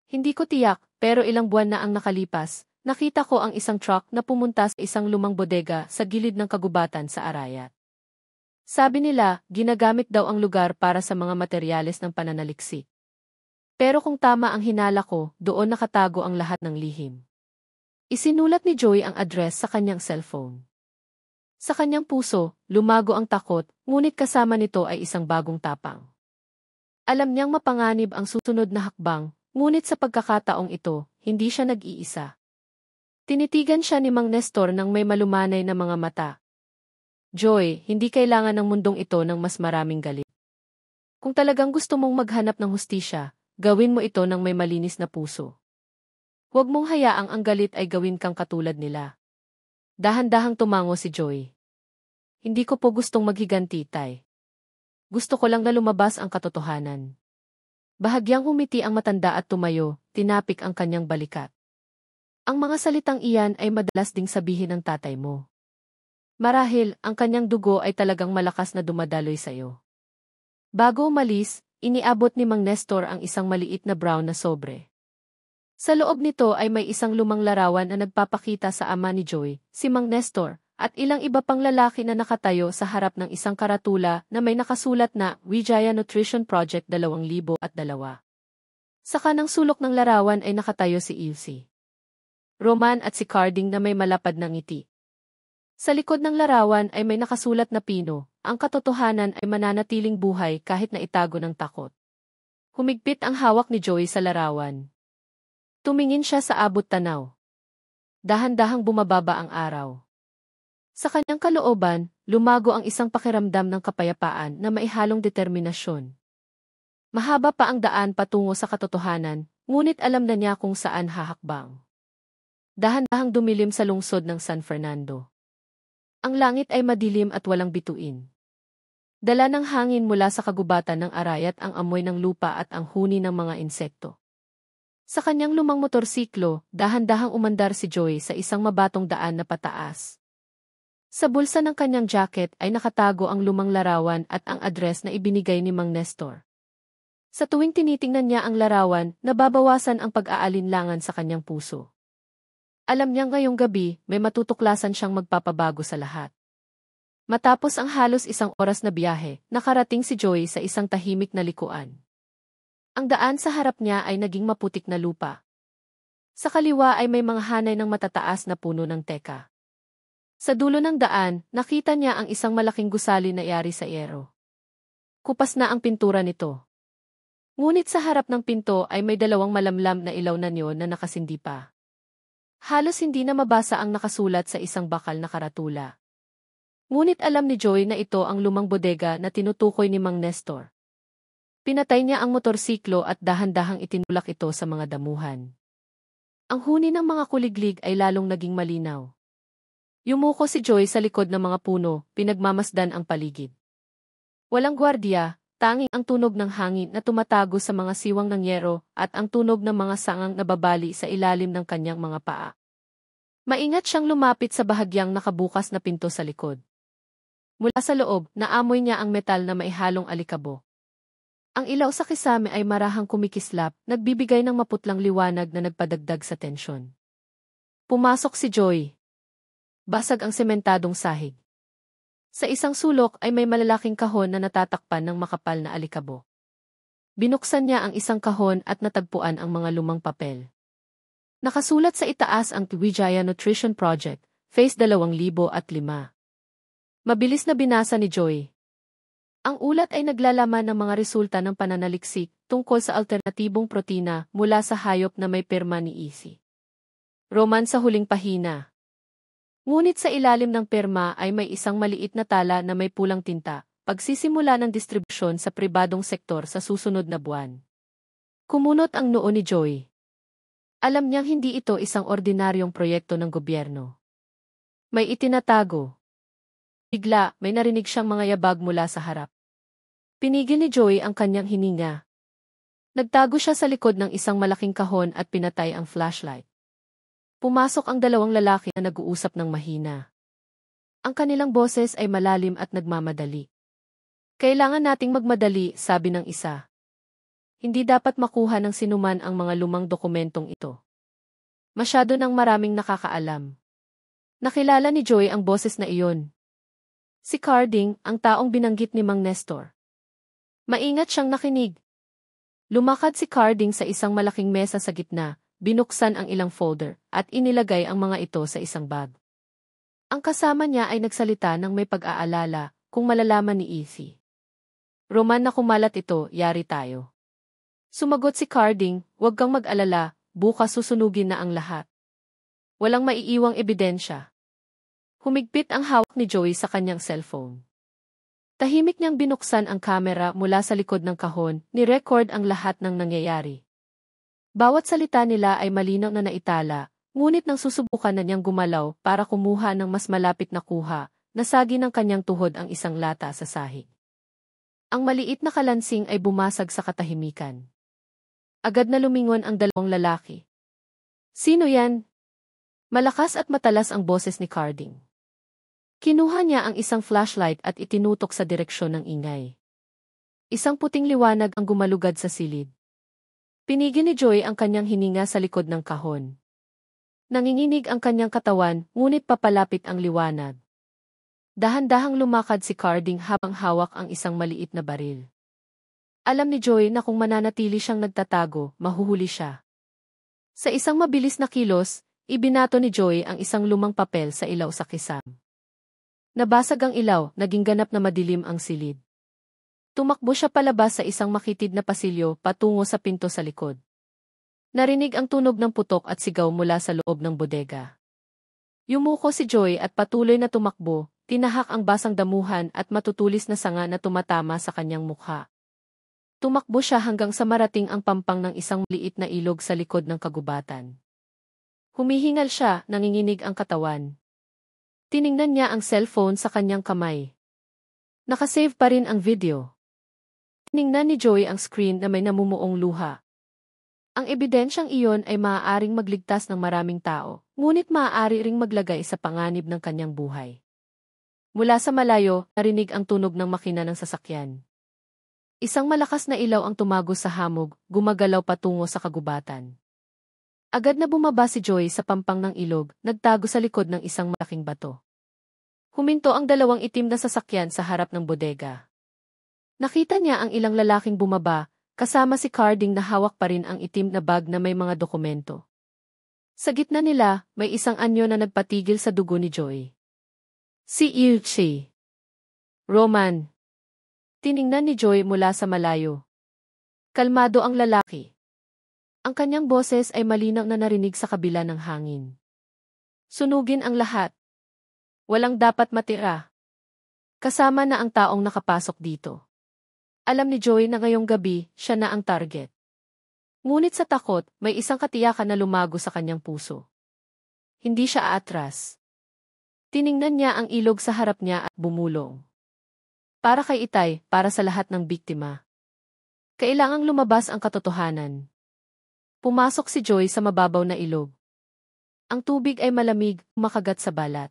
Hindi ko tiyak, pero ilang buwan na ang nakalipas, nakita ko ang isang truck na pumunta sa isang lumang bodega sa gilid ng kagubatan sa Arayat. Sabi nila, ginagamit daw ang lugar para sa mga materyales ng pananaliksik. Pero kung tama ang hinala ko, doon nakatago ang lahat ng lihim. Isinulat ni Joy ang address sa kanyang cellphone. Sa kanyang puso, lumago ang takot, ngunit kasama nito ay isang bagong tapang. Alam niyang mapanganib ang susunod na hakbang, ngunit sa pagkakataong ito, hindi siya nag-iisa. Tinitigan siya ni Mang Nestor ng may malumanay na mga mata. Joy, hindi kailangan ng mundong ito ng mas maraming galit. Kung talagang gusto mong maghanap ng hustisya, gawin mo ito ng may malinis na puso. Huwag mong hayaang ang galit ay gawin kang katulad nila. Dahan-dahang tumango si Joy. Hindi ko po gustong maghiganti, Tay. Gusto ko lang na lumabas ang katotohanan. Bahagyang humiti ang matanda at tumayo, tinapik ang kanyang balikat. Ang mga salitang iyan ay madalas ding sabihin ng tatay mo. Marahil, ang kanyang dugo ay talagang malakas na dumadaloy sa iyo. Bago umalis, iniabot ni Mang Nestor ang isang maliit na brown na sobre. Sa loob nito ay may isang lumang larawan na nagpapakita sa ama ni Joy, si Mang Nestor, at ilang iba pang lalaki na nakatayo sa harap ng isang karatula na may nakasulat na Wijaya Nutrition Project 2002. Sa kanang sulok ng larawan ay nakatayo si Ilse, Roman at si Carding na may malapad na ngiti. Sa likod ng larawan ay may nakasulat na pino, ang katotohanan ay mananatiling buhay kahit na itago ng takot. Humigpit ang hawak ni Joy sa larawan. Tumingin siya sa abot tanaw. Dahan-dahang bumababa ang araw. Sa kanyang kalooban, lumago ang isang pakiramdam ng kapayapaan na maihalong determinasyon. Mahaba pa ang daan patungo sa katotohanan, ngunit alam na niya kung saan hahakbang. Dahan-dahang dumilim sa lungsod ng San Fernando. Ang langit ay madilim at walang bituin. Dala ng hangin mula sa kagubatan ng Arayat ang amoy ng lupa at ang huni ng mga insekto. Sa kanyang lumang motorsiklo, dahan-dahang umandar si Joy sa isang mabatong daan na pataas. Sa bulsa ng kanyang jacket ay nakatago ang lumang larawan at ang address na ibinigay ni Mang Nestor. Sa tuwing tinitingnan niya ang larawan, nababawasan ang pag-aalinlangan sa kanyang puso. Alam niya ngayong gabi, may matutuklasan siyang magpapabago sa lahat. Matapos ang halos isang oras na biyahe, nakarating si Joy sa isang tahimik na likuan. Ang daan sa harap niya ay naging maputik na lupa. Sa kaliwa ay may mga hanay ng matataas na puno ng teka. Sa dulo ng daan, nakita niya ang isang malaking gusali na yari sa yero. Kupas na ang pintura nito. Ngunit sa harap ng pinto ay may dalawang malamlam na ilaw na neon na nakasindi pa. Halos hindi na mabasa ang nakasulat sa isang bakal na karatula. Ngunit alam ni Joy na ito ang lumang bodega na tinutukoy ni Mang Nestor. Pinatay niya ang motorsiklo at dahan-dahang itinulak ito sa mga damuhan. Ang huni ng mga kuliglig ay lalong naging malinaw. Yumuko si Joy sa likod ng mga puno, pinagmamasdan ang paligid. Walang gwardiya, tanging ang tunog ng hangin na tumatago sa mga siwang ng yero at ang tunog ng mga sangang nababali sa ilalim ng kanyang mga paa. Maingat siyang lumapit sa bahagyang nakabukas na pinto sa likod. Mula sa loob, naamoy niya ang metal na maihalong alikabo. Ang ilaw sa kisame ay marahang kumikislap, nagbibigay ng maputlang liwanag na nagpadagdag sa tensyon. Pumasok si Joy. Basag ang sementadong sahig. Sa isang sulok ay may malalaking kahon na natatakpan ng makapal na alikabo. Binuksan niya ang isang kahon at natagpuan ang mga lumang papel. Nakasulat sa itaas ang Wijaya Nutrition Project, Phase 2005. Mabilis na binasa ni Joy. Ang ulat ay naglalaman ng mga resulta ng pananaliksik tungkol sa alternatibong protina mula sa hayop na may pirma ni Easy. Roman sa huling pahina. Ngunit sa ilalim ng pirma ay may isang maliit na tala na may pulang tinta, pagsisimula ng distribusyon sa pribadong sektor sa susunod na buwan. Kumunot ang noo ni Joy. Alam niyang hindi ito isang ordinaryong proyekto ng gobyerno. May itinatago. Bigla, may narinig siyang mga yabag mula sa harap. Pinigil ni Joy ang kanyang hininga. Nagtago siya sa likod ng isang malaking kahon at pinatay ang flashlight. Pumasok ang dalawang lalaki na nag-uusap ng mahina. Ang kanilang boses ay malalim at nagmamadali. Kailangan nating magmadali, sabi ng isa. Hindi dapat makuha ng sinuman ang mga lumang dokumentong ito. Masyado nang maraming nakakaalam. Nakilala ni Joy ang boses na iyon. Si Carding, ang taong binanggit ni Mang Nestor. Maingat siyang nakinig. Lumakad si Carding sa isang malaking mesa sa gitna, binuksan ang ilang folder, at inilagay ang mga ito sa isang bag. Ang kasama niya ay nagsalita ng may pag-aalala, kung malalaman ni Easy. Roman na kumalat ito, yari tayo. Sumagot si Carding, huwag kang mag-alala, bukas susunugin na ang lahat. Walang maiiwang ebidensya. Humigpit ang hawak ni Joey sa kanyang cellphone. Tahimik niyang binuksan ang kamera mula sa likod ng kahon, ni-record ang lahat ng nangyayari. Bawat salita nila ay malinaw na naitala, ngunit nang susubukan na niyang gumalaw para kumuha ng mas malapit na kuha, nasagi ng kanyang tuhod ang isang lata sa sahig. Ang maliit na kalansing ay bumasag sa katahimikan. Agad na lumingon ang dalawang lalaki. Sino yan? Malakas at matalas ang boses ni Carding. Kinuha niya ang isang flashlight at itinutok sa direksyon ng ingay. Isang puting liwanag ang gumalugad sa silid. Pinigil ni Joy ang kanyang hininga sa likod ng kahon. Nanginginig ang kanyang katawan, ngunit papalapit ang liwanag. Dahan-dahang lumakad si Carding habang hawak ang isang maliit na baril. Alam ni Joy na kung mananatili siyang nagtatago, mahuhuli siya. Sa isang mabilis na kilos, ibinato ni Joy ang isang lumang papel sa ilaw sa kisam. Nabasag ang ilaw, naging ganap na madilim ang silid. Tumakbo siya palabas sa isang makitid na pasilyo patungo sa pinto sa likod. Narinig ang tunog ng putok at sigaw mula sa loob ng bodega. Yumuko si Joy at patuloy na tumakbo, tinahak ang basang damuhan at matutulis na sanga na tumatama sa kanyang mukha. Tumakbo siya hanggang sa marating ang pampang ng isang liit na ilog sa likod ng kagubatan. Humihingal siya, nanginginig ang katawan. Tiningnan niya ang cellphone sa kanyang kamay. Nakasave pa rin ang video. Tiningnan ni Joy ang screen na may namumuong luha. Ang ebidensyang iyon ay maaaring magligtas ng maraming tao, ngunit maaari ring maglagay sa panganib ng kanyang buhay. Mula sa malayo, narinig ang tunog ng makina ng sasakyan. Isang malakas na ilaw ang tumagos sa hamog, gumagalaw patungo sa kagubatan. Agad na bumaba si Joy sa pampang ng ilog, nagtago sa likod ng isang malaking bato. Huminto ang dalawang itim na sasakyan sa harap ng bodega. Nakita niya ang ilang lalaking bumaba, kasama si Carding na hawak pa rin ang itim na bag na may mga dokumento. Sa gitna nila, may isang anyo na nagpatigil sa dugo ni Joy. Si Yuchi. Roman. Tiningnan ni Joy mula sa malayo. Kalmado ang lalaki. Ang kanyang boses ay malinaw na narinig sa kabila ng hangin. Sunugin ang lahat. Walang dapat matira. Kasama na ang taong nakapasok dito. Alam ni Joy na ngayong gabi, siya na ang target. Ngunit sa takot, may isang katiyakan na lumago sa kanyang puso. Hindi siya aatras. Tiningnan niya ang ilog sa harap niya at bumulong. Para kay Itay, para sa lahat ng biktima. Kailangang lumabas ang katotohanan. Pumasok si Joy sa mababaw na ilog. Ang tubig ay malamig, makagat sa balat.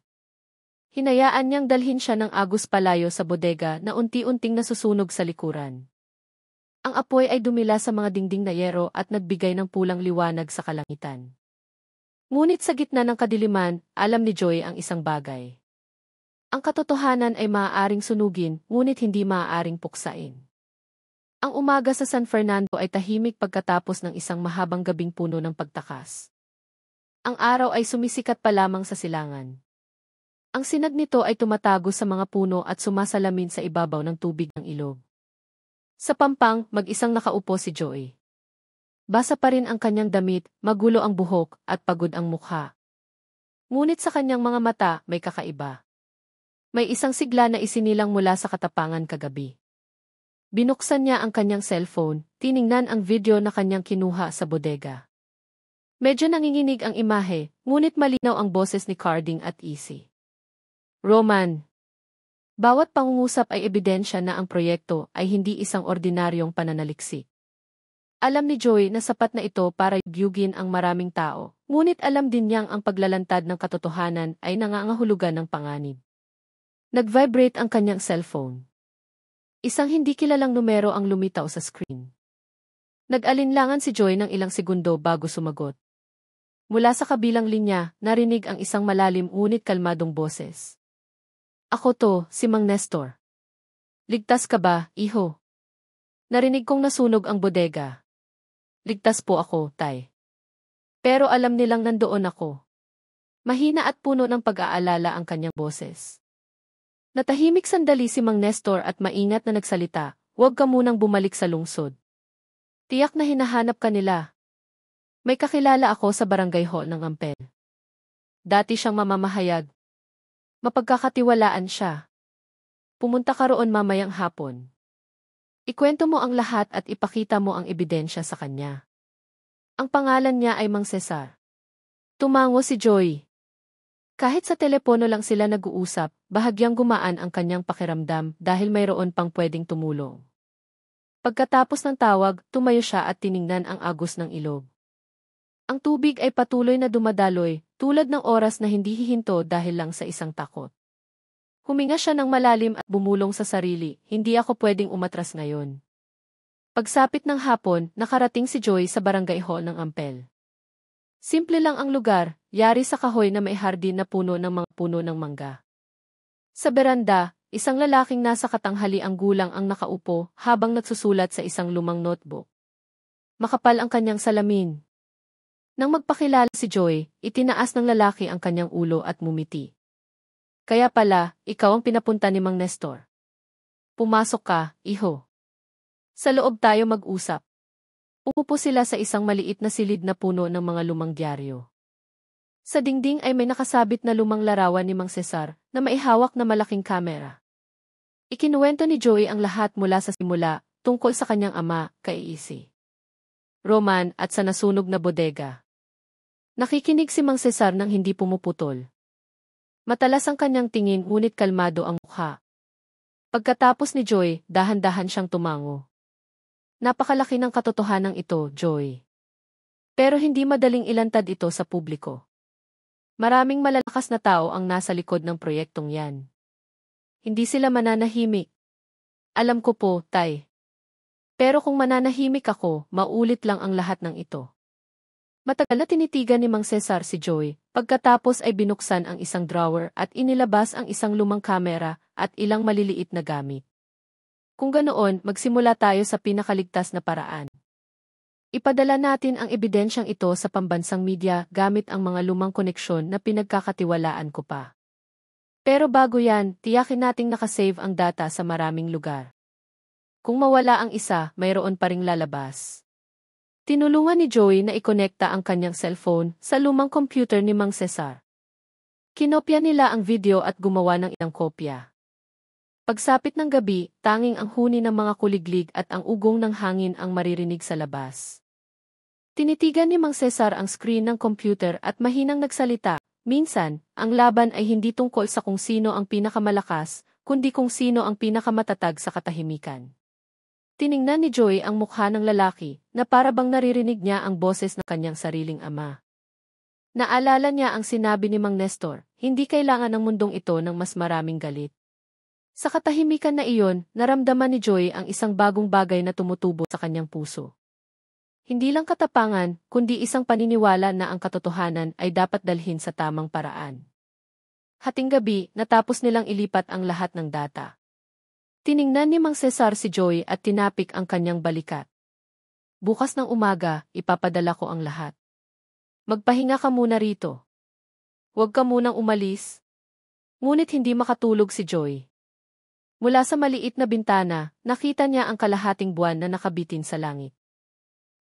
Hinayaan niyang dalhin siya ng agos palayo sa bodega na unti-unting nasusunog sa likuran. Ang apoy ay dumila sa mga dingding na yero at nagbigay ng pulang liwanag sa kalangitan. Ngunit sa gitna ng kadiliman, alam ni Joy ang isang bagay. Ang katotohanan ay maaaring sunugin, ngunit hindi maaaring puksain. Ang umaga sa San Fernando ay tahimik pagkatapos ng isang mahabang gabing puno ng pagtakas. Ang araw ay sumisikat pa lamang sa silangan. Ang sinag nito ay tumatago sa mga puno at sumasalamin sa ibabaw ng tubig ng ilog. Sa pampang, mag-isang nakaupo si Joy. Basa pa rin ang kanyang damit, magulo ang buhok, at pagod ang mukha. Ngunit sa kanyang mga mata, may kakaiba. May isang sigla na isinilang mula sa katapangan kagabi. Binuksan niya ang kanyang cellphone, tiningnan ang video na kanyang kinuha sa bodega. Medyo nanginginig ang imahe, ngunit malinaw ang boses ni Carding at Easy. Roman. Bawat pangungusap ay ebidensya na ang proyekto ay hindi isang ordinaryong pananaliksik. Alam ni Joy na sapat na ito para biyugin ang maraming tao, ngunit alam din niyang ang paglalantad ng katotohanan ay nangangahulugan ng panganib. Nag-vibrate ang kanyang cellphone. Isang hindi kilalang numero ang lumitaw sa screen. Nag-alinlangan si Joy ng ilang segundo bago sumagot. Mula sa kabilang linya, narinig ang isang malalim ngunit kalmadong boses. Ako to, si Mang Nestor. Ligtas ka ba, iho? Narinig kong nasunog ang bodega. Ligtas po ako, tay. Pero alam nilang nandoon ako. Mahina at puno ng pag-aalala ang kanyang boses. Natahimik sandali si Mang Nestor at maingat na nagsalita, huwag ka munang bumalik sa lungsod. Tiyak na hinahanap ka nila. May kakilala ako sa barangay hall ng Ampel. Dati siyang mamamahayag. Mapagkakatiwalaan siya. Pumunta ka roon mamayang hapon. Ikwento mo ang lahat at ipakita mo ang ebidensya sa kanya. Ang pangalan niya ay Mang Cesar. Tumango si Joy. Kahit sa telepono lang sila nag-uusap, bahagyang gumaan ang kanyang pakiramdam dahil mayroon pang pwedeng tumulong. Pagkatapos ng tawag, tumayo siya at tiningnan ang agos ng ilog. Ang tubig ay patuloy na dumadaloy, tulad ng oras na hindi hihinto dahil lang sa isang takot. Huminga siya ng malalim at bumulong sa sarili, hindi ako pwedeng umatras ngayon. Pagsapit ng hapon, nakarating si Joy sa barangay hall ng Ampel. Simple lang ang lugar, yari sa kahoy na may hardin na puno ng mga puno ng mangga. Sa beranda, isang lalaking nasa katanghali ang gulang ang nakaupo habang nagsusulat sa isang lumang notebook. Makapal ang kanyang salamin. Nang magpakilala si Joy, itinaas ng lalaki ang kanyang ulo at mumiti. Kaya pala, ikaw ang pinapunta ni Mang Nestor. Pumasok ka, iho. Sa loob tayo mag-usap. Umupo sila sa isang maliit na silid na puno ng mga lumang dyaryo. Sa dingding ay may nakasabit na lumang larawan ni Mang Cesar na maihawak na malaking kamera. Ikinuwento ni Joy ang lahat mula sa simula tungkol sa kanyang ama, kay Easy, Roman at sa nasunog na bodega. Nakikinig si Mang Cesar nang hindi pumuputol. Matalas ang kanyang tingin ngunit kalmado ang mukha. Pagkatapos ni Joy, dahan-dahan siyang tumango. Napakalaki ng katotohanan ito, Joy. Pero hindi madaling ilantad ito sa publiko. Maraming malalakas na tao ang nasa likod ng proyektong yan. Hindi sila mananahimik. Alam ko po, tay. Pero kung mananahimik ako, maulit lang ang lahat ng ito. Matagal na tinitigan ni Mang Cesar si Joy, pagkatapos ay binuksan ang isang drawer at inilabas ang isang lumang kamera at ilang maliliit na gamit. Kung ganoon, magsimula tayo sa pinakaligtas na paraan. Ipadala natin ang ebidensyang ito sa pambansang media gamit ang mga lumang koneksyon na pinagkakatiwalaan ko pa. Pero bago yan, tiyakin nating nakasave ang data sa maraming lugar. Kung mawala ang isa, mayroon pa ring lalabas. Tinulungan ni Joy na ikonekta ang kanyang cellphone sa lumang computer ni Mang Cesar. Kinopya nila ang video at gumawa ng ilang kopya. Pagsapit ng gabi, tanging ang huni ng mga kuliglig at ang ugong ng hangin ang maririnig sa labas. Tinitigan ni Mang Cesar ang screen ng computer at mahinang nagsalita. Minsan, ang laban ay hindi tungkol sa kung sino ang pinakamalakas, kundi kung sino ang pinakamatatag sa katahimikan. Tiningnan ni Joey ang mukha ng lalaki na para bang naririnig niya ang boses ng kanyang sariling ama. Naalala niya ang sinabi ni Mang Nestor, hindi kailangan ng mundong ito ng mas maraming galit. Sa katahimikan na iyon, naramdaman ni Joey ang isang bagong bagay na tumutubo sa kanyang puso. Hindi lang katapangan, kundi isang paniniwala na ang katotohanan ay dapat dalhin sa tamang paraan. Hating gabi, natapos nilang ilipat ang lahat ng data. Tiningnan ni Mang Cesar si Joey at tinapik ang kanyang balikat. Bukas ng umaga, ipapadala ko ang lahat. Magpahinga ka muna rito. Huwag ka munang umalis. Ngunit hindi makatulog si Joey. Mula sa maliit na bintana, nakita niya ang kalahating buwan na nakabitin sa langit.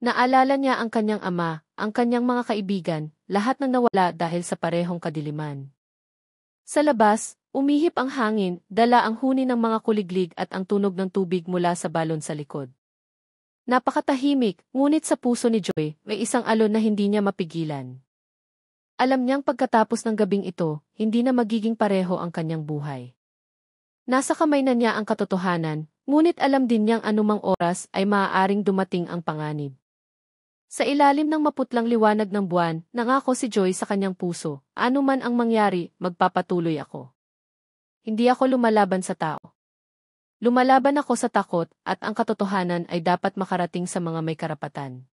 Naalala niya ang kanyang ama, ang kanyang mga kaibigan, lahat nang nawala dahil sa parehong kadiliman. Sa labas, umihip ang hangin, dala ang huni ng mga kuliglig at ang tunog ng tubig mula sa balon sa likod. Napakatahimik, ngunit sa puso ni Joey, may isang alon na hindi niya mapigilan. Alam niyang pagkatapos ng gabing ito, hindi na magiging pareho ang kanyang buhay. Nasa kamay na niya ang katotohanan, ngunit alam din niyang anumang oras ay maaaring dumating ang panganib. Sa ilalim ng maputlang liwanag ng buwan, nangako si Joey sa kanyang puso, anuman ang mangyari, magpapatuloy ako. Hindi ako lumalaban sa tao. Lumalaban ako sa takot at ang katotohanan ay dapat makarating sa mga may karapatan.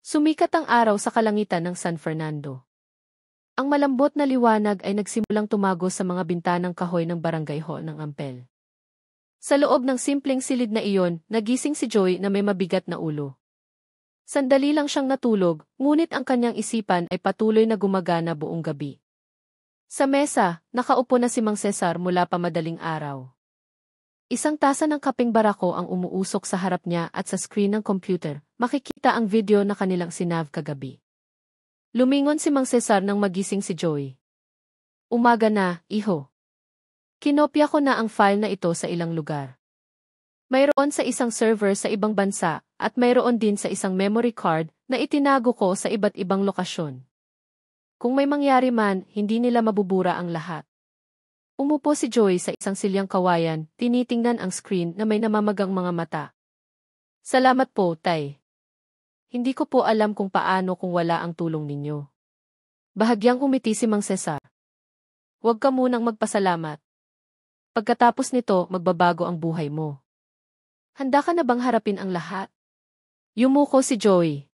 Sumikat ang araw sa kalangitan ng San Fernando. Ang malambot na liwanag ay nagsimulang tumagos sa mga bintanang kahoy ng barangay hall ng Ampel. Sa loob ng simpleng silid na iyon, nagising si Joey na may mabigat na ulo. Sandali lang siyang natulog, ngunit ang kanyang isipan ay patuloy na gumagana buong gabi. Sa mesa, nakaupo na si Mang Cesar mula pa madaling araw. Isang tasa ng kapeng barako ang umuusok sa harap niya at sa screen ng computer, makikita ang video na kanilang sinave kagabi. Lumingon si Mang Cesar nang magising si Joey. Umaga na, iho. Kinopya ko na ang file na ito sa ilang lugar. Mayroon sa isang server sa ibang bansa, at mayroon din sa isang memory card na itinago ko sa iba't ibang lokasyon. Kung may mangyari man, hindi nila mabubura ang lahat. Umupo si Joey sa isang silyang kawayan, tinitingnan ang screen na may namamagang mga mata. Salamat po, Tay. Hindi ko po alam kung paano kung wala ang tulong ninyo. Bahagyang umiti si Mang Cesar. Huwag ka munang magpasalamat. Pagkatapos nito, magbabago ang buhay mo. Handa ka na bang harapin ang lahat? Yumuko si Joey.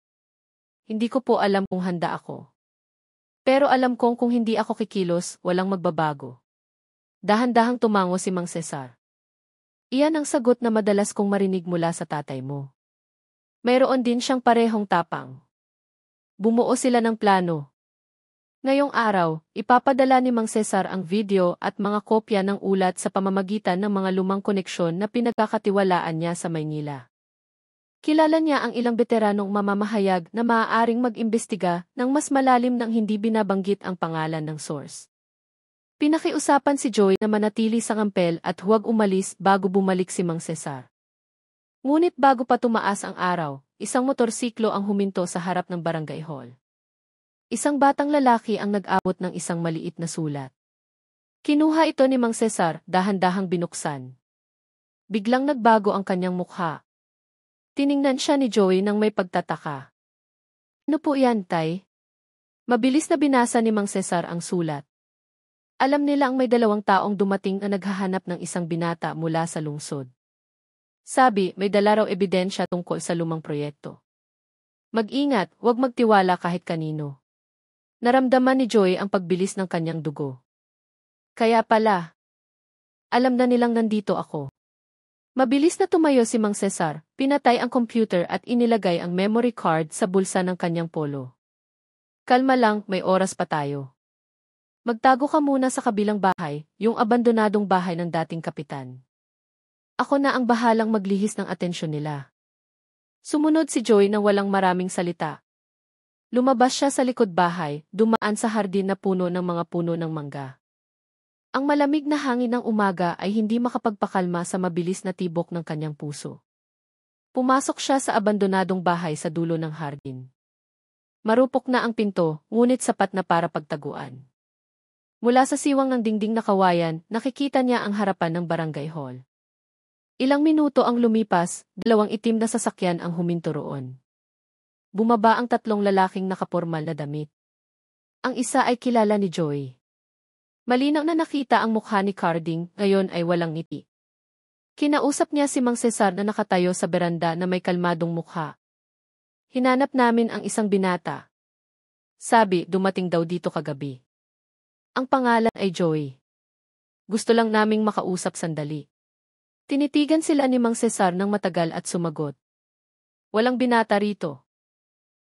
Hindi ko po alam kung handa ako. Pero alam kong kung hindi ako kikilos, walang magbabago. Dahan-dahang tumango si Mang Cesar. Iyan ang sagot na madalas kong marinig mula sa tatay mo. Mayroon din siyang parehong tapang. Bumuo sila ng plano. Ngayong araw, ipapadala ni Mang Cesar ang video at mga kopya ng ulat sa pamamagitan ng mga lumang koneksyon na pinagkakatiwalaan niya sa Maynila. Kilala niya ang ilang veteranong mamamahayag na maaaring mag-imbestiga ng mas malalim nang hindi binabanggit ang pangalan ng source. Pinakiusapan si Joey na manatili sa Ampel at huwag umalis bago bumalik si Mang Cesar. Ngunit bago pa tumaas ang araw, isang motorsiklo ang huminto sa harap ng barangay hall. Isang batang lalaki ang nag-abot ng isang maliit na sulat. Kinuha ito ni Mang Cesar, dahan-dahang binuksan. Biglang nagbago ang kanyang mukha. Tiningnan siya ni Joey nang may pagtataka. Ano po yan, Tay? Mabilis na binasa ni Mang Cesar ang sulat. Alam nila ang may 2 taong dumating na naghahanap ng isang binata mula sa lungsod. Sabi, may dala raw ebidensya tungkol sa lumang proyekto. Mag-ingat, huwag magtiwala kahit kanino. Naramdaman ni Joey ang pagbilis ng kanyang dugo. Kaya pala, alam na nilang nandito ako. Mabilis na tumayo si Mang Cesar, pinatay ang computer at inilagay ang memory card sa bulsa ng kanyang polo. Kalma lang, may oras pa tayo. Magtago ka muna sa kabilang bahay, yung abandonadong bahay ng dating kapitan. Ako na ang bahalang maglihis ng atensyon nila. Sumunod si Joey na walang maraming salita. Lumabas siya sa likod bahay, dumaan sa hardin na puno ng mga puno ng mangga. Ang malamig na hangin ng umaga ay hindi makapagpakalma sa mabilis na tibok ng kanyang puso. Pumasok siya sa abandonadong bahay sa dulo ng hardin. Marupok na ang pinto, ngunit sapat na para pagtaguan. Mula sa siwang ng dingding na kawayan, nakikita niya ang harapan ng barangay hall. Ilang minuto ang lumipas, dalawang itim na sasakyan ang huminto roon. Bumaba ang tatlong lalaking nakapormal na damit. Ang isa ay kilala ni Joy. Malinaw na nakita ang mukha ni Carding, ngayon ay walang ngiti. Kinausap niya si Mang Cesar na nakatayo sa beranda na may kalmadong mukha. Hinanap namin ang isang binata. Sabi, dumating daw dito kagabi. Ang pangalan ay Joy. Gusto lang naming makausap sandali. Tinitigan sila ni Mang Cesar ng matagal at sumagot. Walang binata rito.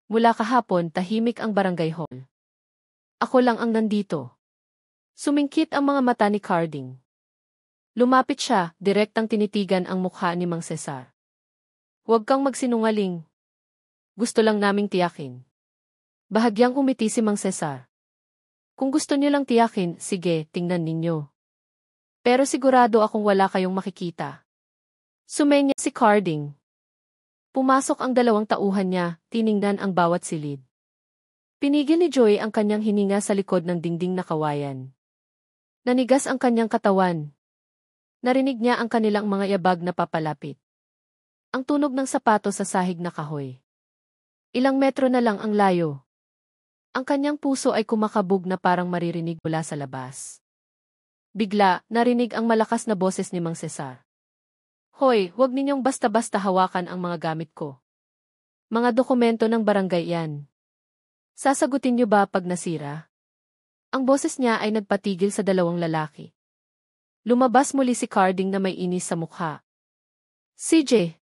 Mula kahapon, tahimik ang barangay hall. Ako lang ang nandito. Sumingkit ang mga mata ni Carding. Lumapit siya, direktang tinitigan ang mukha ni Mang Cesar. Huwag kang magsinungaling. Gusto lang naming tiyakin. Bahagyang umiti si Mang Cesar. Kung gusto niyo lang tiyakin, sige, tingnan ninyo. Pero sigurado akong wala kayong makikita. Sumenya si Carding. Pumasok ang dalawang tauhan niya, tiningnan ang bawat silid. Pinigil ni Joy ang kanyang hininga sa likod ng dingding na kawayan. Nanigas ang kanyang katawan. Narinig niya ang kanilang mga yabag na papalapit. Ang tunog ng sapatos sa sahig na kahoy. Ilang metro na lang ang layo. Ang kanyang puso ay kumakabog na parang maririnig mula sa labas. Bigla, narinig ang malakas na boses ni Mang Cesar. Hoy, huwag ninyong basta-basta hawakan ang mga gamit ko. Mga dokumento ng barangay yan. Sasagutin niyo ba pag nasira? Ang boses niya ay nagpatigil sa dalawang lalaki. Lumabas muli si Carding na may inis sa mukha. CJ.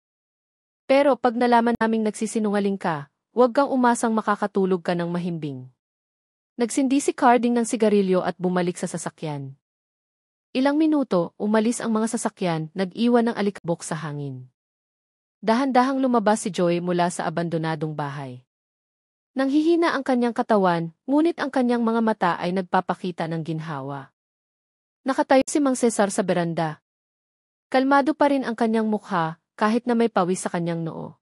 Pero pag nalaman naming nagsisinungaling ka, huwag kang umasang makakatulog ka ng mahimbing. Nagsindi si Carding ng sigarilyo at bumalik sa sasakyan. Ilang minuto, umalis ang mga sasakyan, nag-iwan ng alikabok sa hangin. Dahan-dahang lumabas si Joy mula sa abandonadong bahay. Nanghihina ang kanyang katawan, ngunit ang kanyang mga mata ay nagpapakita ng ginhawa. Nakatayo si Mang Cesar sa beranda. Kalmado pa rin ang kanyang mukha, kahit na may pawis sa kanyang noo.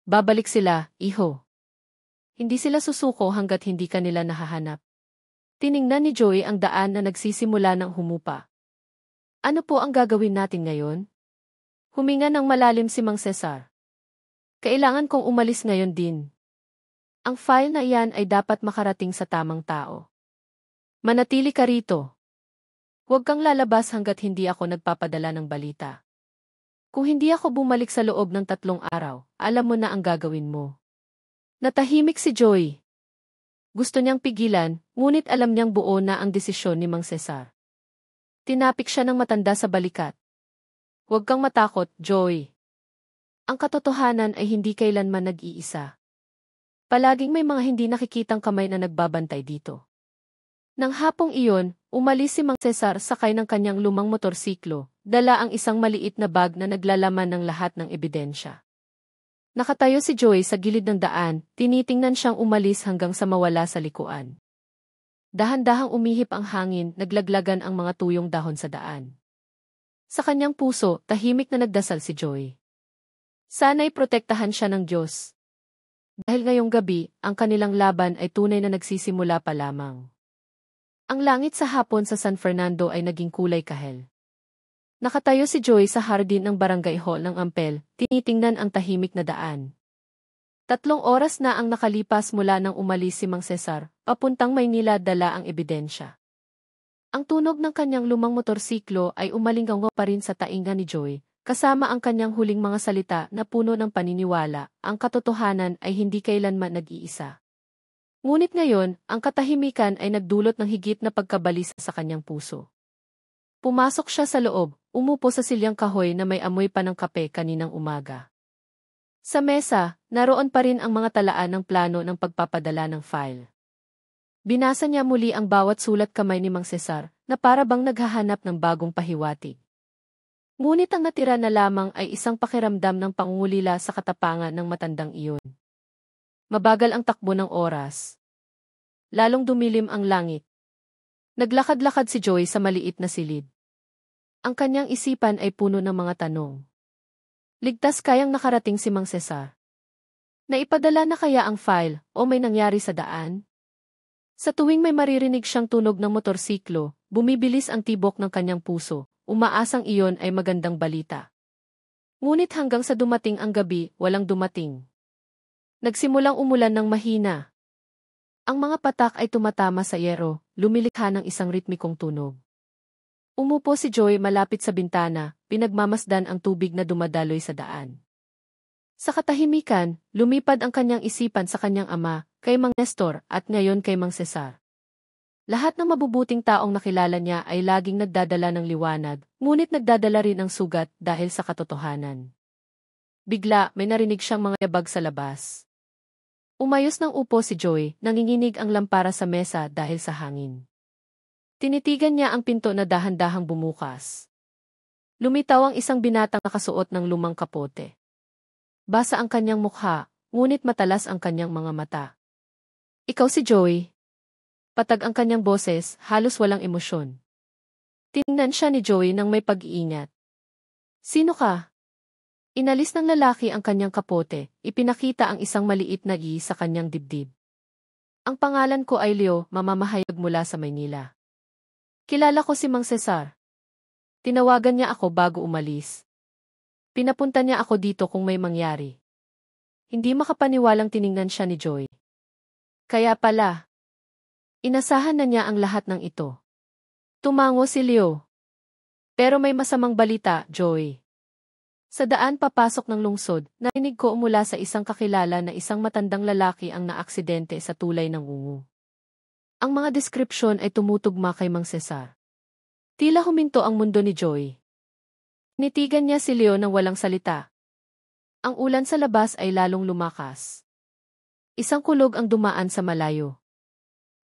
Babalik sila, iho. Hindi sila susuko hanggat hindi kanila nahahanap. Tiningnan ni Joy ang daan na nagsisimula ng humupa. Ano po ang gagawin natin ngayon? Huminga ng malalim si Mang Cesar. Kailangan kong umalis ngayon din. Ang file na iyan ay dapat makarating sa tamang tao. Manatili ka rito. Huwag kang lalabas hanggat hindi ako nagpapadala ng balita. Kung hindi ako bumalik sa loob ng 3 araw, alam mo na ang gagawin mo. Natahimik si Joy. Gusto niyang pigilan, ngunit alam niyang buo na ang desisyon ni Mang Cesar. Tinapik siya ng matanda sa balikat. Huwag kang matakot, Joy. Ang katotohanan ay hindi kailanman nag-iisa. Palaging may mga hindi nakikitang kamay na nagbabantay dito. Nang hapong iyon, umalis si Mang Cesar sakay ng kanyang lumang motorsiklo, dala ang isang maliit na bag na naglalaman ng lahat ng ebidensya. Nakatayo si Joy sa gilid ng daan, tinitingnan siyang umalis hanggang sa mawala sa likuan. Dahan-dahang umihip ang hangin, naglaglagan ang mga tuyong dahon sa daan. Sa kanyang puso, tahimik na nagdasal si Joy. Sana'y protektahan siya ng Diyos. Dahil ngayong gabi, ang kanilang laban ay tunay na nagsisimula pa lamang. Ang langit sa hapon sa San Fernando ay naging kulay kahel. Nakatayo si Joy sa hardin ng barangay hall ng Ampel, tinitingnan ang tahimik na daan. 3 oras na ang nakalipas mula nang umalis si Mang Cesar, papuntang Maynila dala ang ebidensya. Ang tunog ng kanyang lumang motorsiklo ay umalinggaw pa rin sa tainga ni Joy, kasama ang kanyang huling mga salita na puno ng paniniwala, ang katotohanan ay hindi kailanman nag-iisa. Ngunit ngayon, ang katahimikan ay nagdulot ng higit na pagkabalisa sa kanyang puso. Pumasok siya sa loob, umupo sa silyang kahoy na may amoy pa ng kape kaninang umaga. Sa mesa, naroon pa rin ang mga talaan ng plano ng pagpapadala ng file. Binasa niya muli ang bawat sulat kamay ni Mang Cesar, na para bang naghahanap ng bagong pahiwatig. Ngunit ang natira na lamang ay isang pakiramdam ng pangungulila sa katapangan ng matandang iyon. Mabagal ang takbo ng oras. Lalong dumilim ang langit. Naglakad-lakad si Joy sa maliit na silid. Ang kanyang isipan ay puno ng mga tanong. Ligtas kayang nakarating si Mang Cesar? Naipadala na kaya ang file o may nangyari sa daan? Sa tuwing may maririnig siyang tunog ng motorsiklo, bumibilis ang tibok ng kanyang puso, umaasang iyon ay magandang balita. Ngunit hanggang sa dumating ang gabi, walang dumating. Nagsimulang umulan ng mahina. Ang mga patak ay tumatama sa yero, lumilikha ng isang ritmikong tunog. Umupo si Joy malapit sa bintana, pinagmamasdan ang tubig na dumadaloy sa daan. Sa katahimikan, lumipad ang kanyang isipan sa kanyang ama, kay Mang Nestor, at ngayon kay Mang Cesar. Lahat ng mabubuting taong nakilala niya ay laging nagdadala ng liwanag, ngunit nagdadala rin ng sugat dahil sa katotohanan. Bigla, may narinig siyang mga yabag sa labas. Umayos ng upo si Joy, nanginginig ang lampara sa mesa dahil sa hangin. Tinitigan niya ang pinto na dahan-dahang bumukas. Lumitaw ang isang binatang nakasuot ng lumang kapote. Basa ang kanyang mukha, ngunit matalas ang kanyang mga mata. Ikaw si Joy. Patag ang kanyang boses, halos walang emosyon. Tiningnan siya ni Joy nang may pag-iingat. Sino ka? Inalis ng lalaki ang kanyang kapote, ipinakita ang isang maliit na i sa kanyang dibdib. Ang pangalan ko ay Leo, mamamahayag mula sa Maynila. Kilala ko si Mang Cesar. Tinawagan niya ako bago umalis. Pinapunta niya ako dito kung may mangyari. Hindi makapaniwalang tiningnan siya ni Joy. Kaya pala, inasahan na niya ang lahat ng ito. Tumango si Leo. Pero may masamang balita, Joy. Sa daan papasok ng lungsod, narinig ko mula sa isang kakilala na isang matandang lalaki ang naaksidente sa tulay ng ungu. Ang mga deskripsyon ay tumutugma kay Mang Cesar. Tila huminto ang mundo ni Joy. Nitigan niya si Leo nang walang salita. Ang ulan sa labas ay lalong lumakas. Isang kulog ang dumaan sa malayo.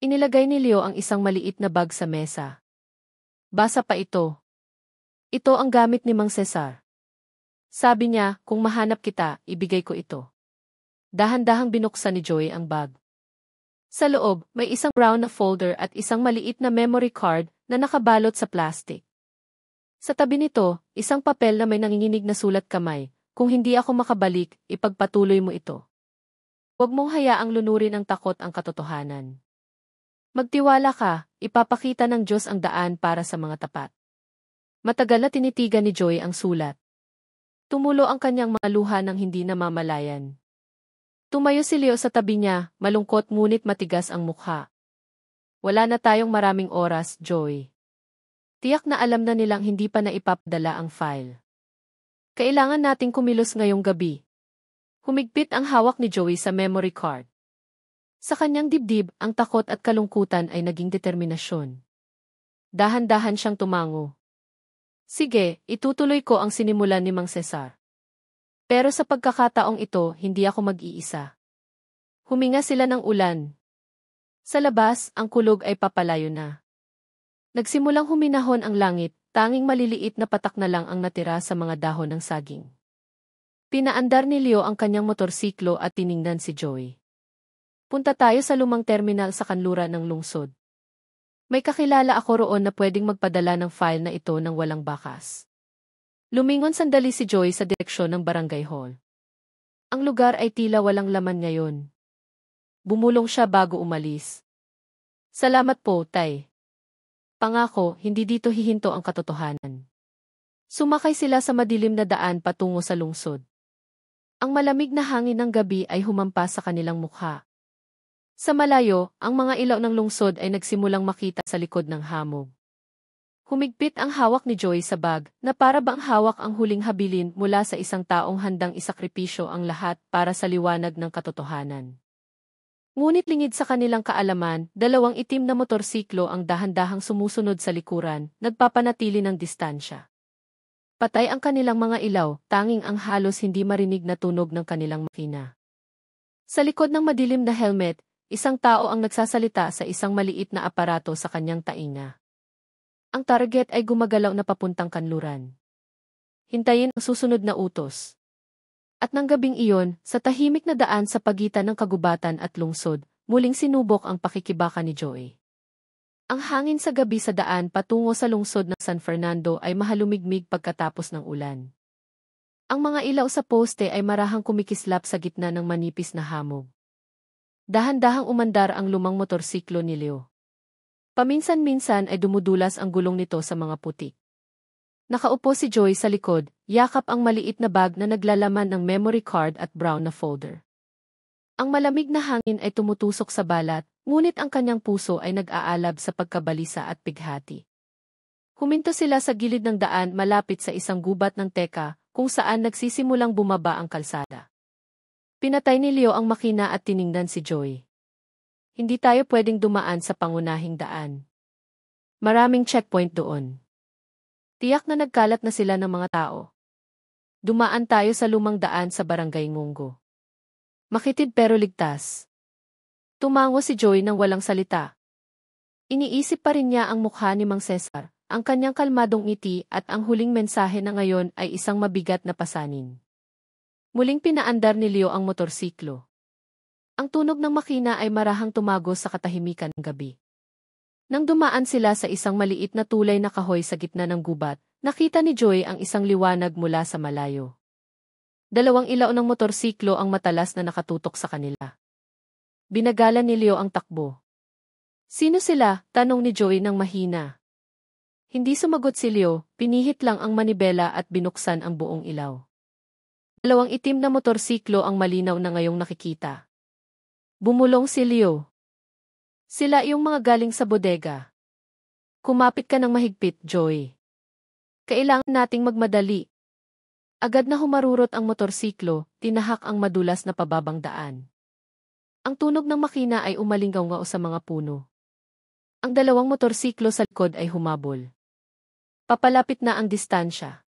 Inilagay ni Leo ang isang maliit na bag sa mesa. Basa pa ito. Ito ang gamit ni Mang Cesar. Sabi niya, kung mahanap kita, ibigay ko ito. Dahan-dahang binuksan ni Joy ang bag. Sa loob, may isang brown na folder at isang maliit na memory card na nakabalot sa plastic. Sa tabi nito, isang papel na may nanginginig na sulat kamay, kung hindi ako makabalik, ipagpatuloy mo ito. Huwag mong hayaang lunurin ang takot ang katotohanan. Magtiwala ka, ipapakita ng Diyos ang daan para sa mga tapat. Matagal na tinitigan ni Joy ang sulat. Tumulo ang kanyang mga luha nang hindi namamalayan. Tumayo si Leo sa tabi niya, malungkot ngunit matigas ang mukha. Wala na tayong maraming oras, Joy. Tiyak na alam na nilang hindi pa naipapadala ang file. Kailangan nating kumilos ngayong gabi. Humigpit ang hawak ni Joey sa memory card. Sa kanyang dibdib, ang takot at kalungkutan ay naging determinasyon. Dahan-dahan siyang tumango. Sige, itutuloy ko ang sinimulan ni Mang Cesar. Pero sa pagkakataong ito, hindi ako mag-iisa. Huminga sila ng ulan. Sa labas, ang kulog ay papalayo na. Nagsimulang huminahon ang langit, tanging maliliit na patak na lang ang natira sa mga dahon ng saging. Pinaandar ni Leo ang kanyang motorsiklo at tiningnan si Joy. Punta tayo sa lumang terminal sa kanluran ng lungsod. May kakilala ako roon na pwedeng magpadala ng file na ito ng walang bakas. Lumingon sandali si Joy sa direksyon ng barangay hall. Ang lugar ay tila walang laman ngayon. Bumulong siya bago umalis. Salamat po, Tay. Pangako, hindi dito hihinto ang katotohanan. Sumakay sila sa madilim na daan patungo sa lungsod. Ang malamig na hangin ng gabi ay humampas sa kanilang mukha. Sa malayo, ang mga ilaw ng lungsod ay nagsimulang makita sa likod ng hamog. Humigpit ang hawak ni Joy sa bag, na para bang hawak ang huling habilin mula sa isang taong handang isakripisyo ang lahat para sa liwanag ng katotohanan. Ngunit lingid sa kanilang kaalaman, dalawang itim na motorsiklo ang dahan-dahang sumusunod sa likuran, nagpapanatili ng distansya. Patay ang kanilang mga ilaw, tanging ang halos hindi marinig na tunog ng kanilang makina. Sa likod ng madilim na helmet, isang tao ang nagsasalita sa isang maliit na aparato sa kanyang tainga. Ang target ay gumagalaw na papuntang kanluran. Hintayin ang susunod na utos. At nang gabing iyon, sa tahimik na daan sa pagitan ng kagubatan at lungsod, muling sinubok ang pakikibaka ni Joy. Ang hangin sa gabi sa daan patungo sa lungsod ng San Fernando ay mahalumigmig pagkatapos ng ulan. Ang mga ilaw sa poste ay marahang kumikislap sa gitna ng manipis na hamog. Dahan-dahang umandar ang lumang motorsiklo ni Leo. Paminsan-minsan ay dumudulas ang gulong nito sa mga putik. Nakaupo si Joy sa likod, yakap ang maliit na bag na naglalaman ng memory card at brown na folder. Ang malamig na hangin ay tumutusok sa balat, ngunit ang kanyang puso ay nag-aalab sa pagkabalisa at pighati. Huminto sila sa gilid ng daan malapit sa isang gubat ng teka, kung saan nagsisimulang bumaba ang kalsada. Pinatay ni Leo ang makina at tiningnan si Joy. Hindi tayo pwedeng dumaan sa pangunahing daan. Maraming checkpoint doon. Tiyak na nagkalat na sila ng mga tao. Dumaan tayo sa lumang daan sa Barangay Ngungo. Makitid pero ligtas. Tumango si Joy nang walang salita. Iniisip pa rin niya ang mukha ni Mang Cesar, ang kanyang kalmadong ngiti at ang huling mensahe na ngayon ay isang mabigat na pasanin. Muling pinaandar ni Leo ang motorsiklo. Ang tunog ng makina ay marahang tumagos sa katahimikan ng gabi. Nang dumaan sila sa isang maliit na tulay na kahoy sa gitna ng gubat, nakita ni Joy ang isang liwanag mula sa malayo. Dalawang ilaw ng motorsiklo ang matalas na nakatutok sa kanila. Binagalan ni Leo ang takbo. Sino sila? Tanong ni Joy nang mahina. Hindi sumagot si Leo, pinihit lang ang manibela at binuksan ang buong ilaw. Dalawang itim na motorsiklo ang malinaw na ngayong nakikita. Bumulong si Leo. Sila yung mga galing sa bodega. Kumapit ka ng mahigpit, Joy. Kailangan nating magmadali. Agad na humarurot ang motorsiklo, tinahak ang madulas na pababang daan. Ang tunog ng makina ay umalinggaw-ngao sa mga puno. Ang dalawang motorsiklo sa likod ay humabol. Papalapit na ang distansya.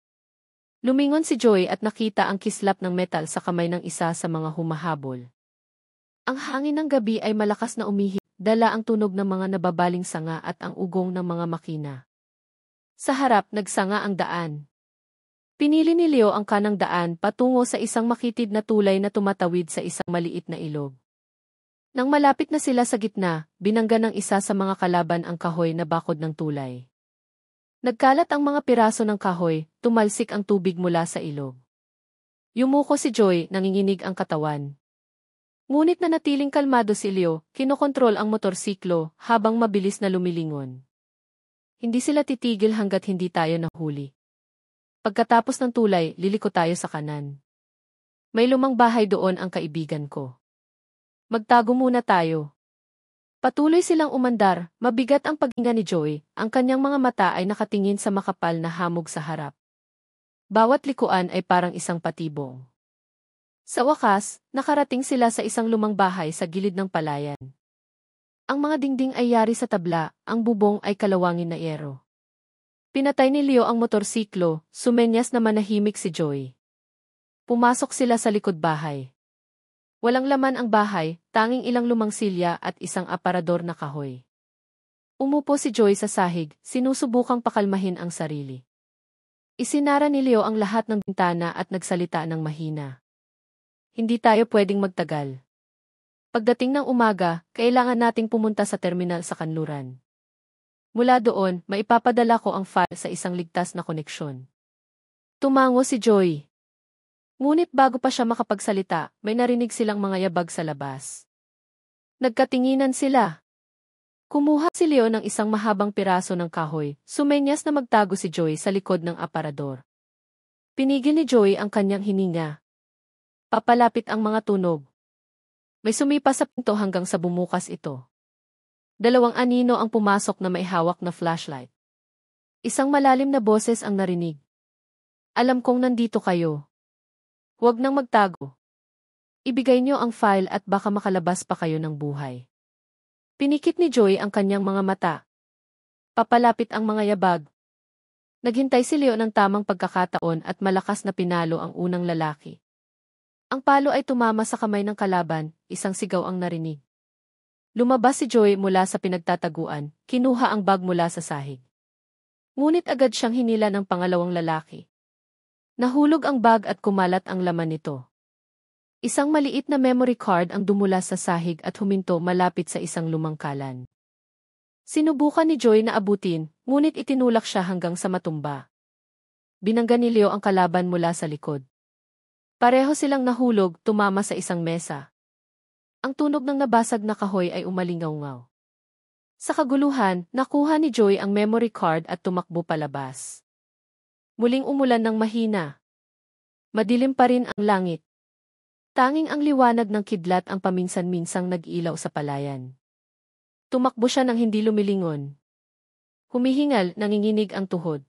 Lumingon si Joy at nakita ang kislap ng metal sa kamay ng isa sa mga humahabol. Ang hangin ng gabi ay malakas na umihip. Dala ang tunog ng mga nababaling sanga at ang ugong ng mga makina. Sa harap nagsanga ang daan. Pinili ni Leo ang kanang daan patungo sa isang makitid na tulay na tumatawid sa isang maliit na ilog. Nang malapit na sila sa gitna, binangga ng isa sa mga kalaban ang kahoy na bakod ng tulay. Nagkalat ang mga piraso ng kahoy, tumalsik ang tubig mula sa ilog. Yumuko si Joy, nanginginig ang katawan. Ngunit nanatiling kalmado si Leo, kinokontrol ang motorsiklo habang mabilis na lumilingon. Hindi sila titigil hanggat hindi tayo nahuli. Pagkatapos ng tulay, liliko tayo sa kanan. May lumang bahay doon ang kaibigan ko. Magtago muna tayo. Patuloy silang umandar, mabigat ang paghinga ni Joy, ang kanyang mga mata ay nakatingin sa makapal na hamog sa harap. Bawat likuan ay parang isang patibong. Sa wakas, nakarating sila sa isang lumang bahay sa gilid ng palayan. Ang mga dingding ay yari sa tabla, ang bubong ay kalawangin na yero. Pinatay ni Leo ang motorsiklo, sumenyas na manahimik si Joy. Pumasok sila sa likod bahay. Walang laman ang bahay, tanging ilang lumang silya at isang aparador na kahoy. Umupo si Joy sa sahig, sinusubukang pakalmahin ang sarili. Isinara ni Leo ang lahat ng bintana at nagsalita ng mahina. Hindi tayo pwedeng magtagal. Pagdating ng umaga, kailangan nating pumunta sa terminal sa kanluran. Mula doon, maipapadala ko ang file sa isang ligtas na koneksyon. Tumango si Joy. Ngunit bago pa siya makapagsalita, may narinig silang mga yabag sa labas. Nagkatinginan sila. Kumuha si Leo ng isang mahabang piraso ng kahoy, sumenyas na magtago si Joy sa likod ng aparador. Pinigil ni Joy ang kanyang hininga. Papalapit ang mga tunog. May sumipa sa pinto hanggang sa bumukas ito. Dalawang anino ang pumasok na may hawak na flashlight. Isang malalim na boses ang narinig. Alam kong nandito kayo. Huwag nang magtago. Ibigay niyo ang file at baka makalabas pa kayo ng buhay. Pinikit ni Joy ang kanyang mga mata. Papalapit ang mga yabag. Naghintay si Leo ng tamang pagkakataon at malakas na pinalo ang unang lalaki. Ang palo ay tumama sa kamay ng kalaban, isang sigaw ang narinig. Lumabas si Joy mula sa pinagtataguan, kinuha ang bag mula sa sahig. Ngunit agad siyang hinila ng pangalawang lalaki. Nahulog ang bag at kumalat ang laman nito. Isang maliit na memory card ang dumula sa sahig at huminto malapit sa isang lumang kalan. Sinubukan ni Joy na abutin, ngunit itinulak siya hanggang sa matumba. Binangga ni Leo ang kalaban mula sa likod. Pareho silang nahulog, tumama sa isang mesa. Ang tunog ng nabasag na kahoy ay umalingaw-ngaw. Sa kaguluhan, nakuha ni Joy ang memory card at tumakbo palabas. Muling umulan ng mahina. Madilim pa rin ang langit. Tanging ang liwanag ng kidlat ang paminsan-minsang nag-ilaw sa palayan. Tumakbo siya nang hindi lumilingon. Humihingal, nanginginig ang tuhod.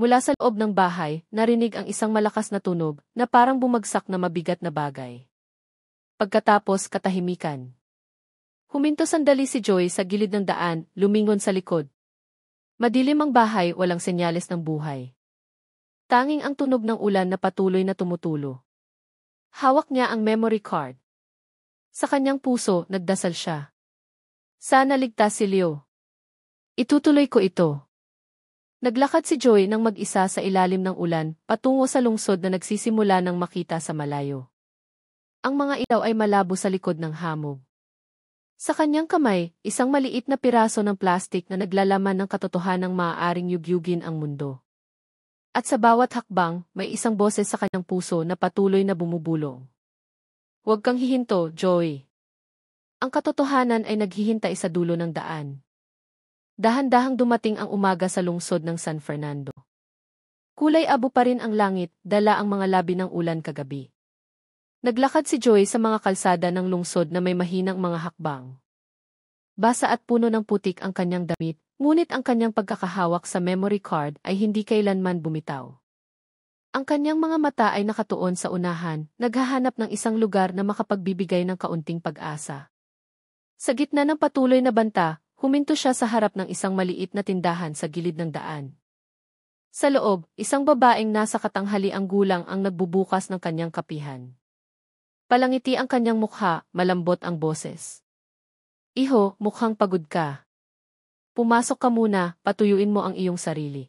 Mula sa loob ng bahay, narinig ang isang malakas na tunog na parang bumagsak na mabigat na bagay. Pagkatapos, katahimikan. Huminto sandali si Joy sa gilid ng daan, lumingon sa likod. Madilim ang bahay, walang senyales ng buhay. Tanging ang tunog ng ulan na patuloy na tumutulo. Hawak niya ang memory card. Sa kanyang puso, nagdasal siya. Sana ligtas si Leo. Itutuloy ko ito. Naglakad si Joy nang mag-isa sa ilalim ng ulan, patungo sa lungsod na nagsisimula ng makita sa malayo. Ang mga ilaw ay malabo sa likod ng hamog. Sa kanyang kamay, isang maliit na piraso ng plastik na naglalaman ng katotohanang maaaring yugyugin ang mundo. At sa bawat hakbang, may isang boses sa kanyang puso na patuloy na bumubulong. Huwag kang hihinto, Joy. Ang katotohanan ay naghihintay sa dulo ng daan. Dahan-dahang dumating ang umaga sa lungsod ng San Fernando. Kulay abo pa rin ang langit, dala ang mga labi ng ulan kagabi. Naglakad si Joy sa mga kalsada ng lungsod na may mahinang mga hakbang. Basa at puno ng putik ang kanyang damit, ngunit ang kanyang pagkakahawak sa memory card ay hindi kailanman bumitaw. Ang kanyang mga mata ay nakatuon sa unahan, naghahanap ng isang lugar na makapagbibigay ng kaunting pag-asa. Sa gitna ng patuloy na banta, huminto siya sa harap ng isang maliit na tindahan sa gilid ng daan. Sa loob, isang babaeng nasa katanghaliang gulang ang nagbubukas ng kanyang kapihan. Palangiti ang kanyang mukha, malambot ang boses. Iho, mukhang pagod ka. Pumasok ka muna, patuyuin mo ang iyong sarili.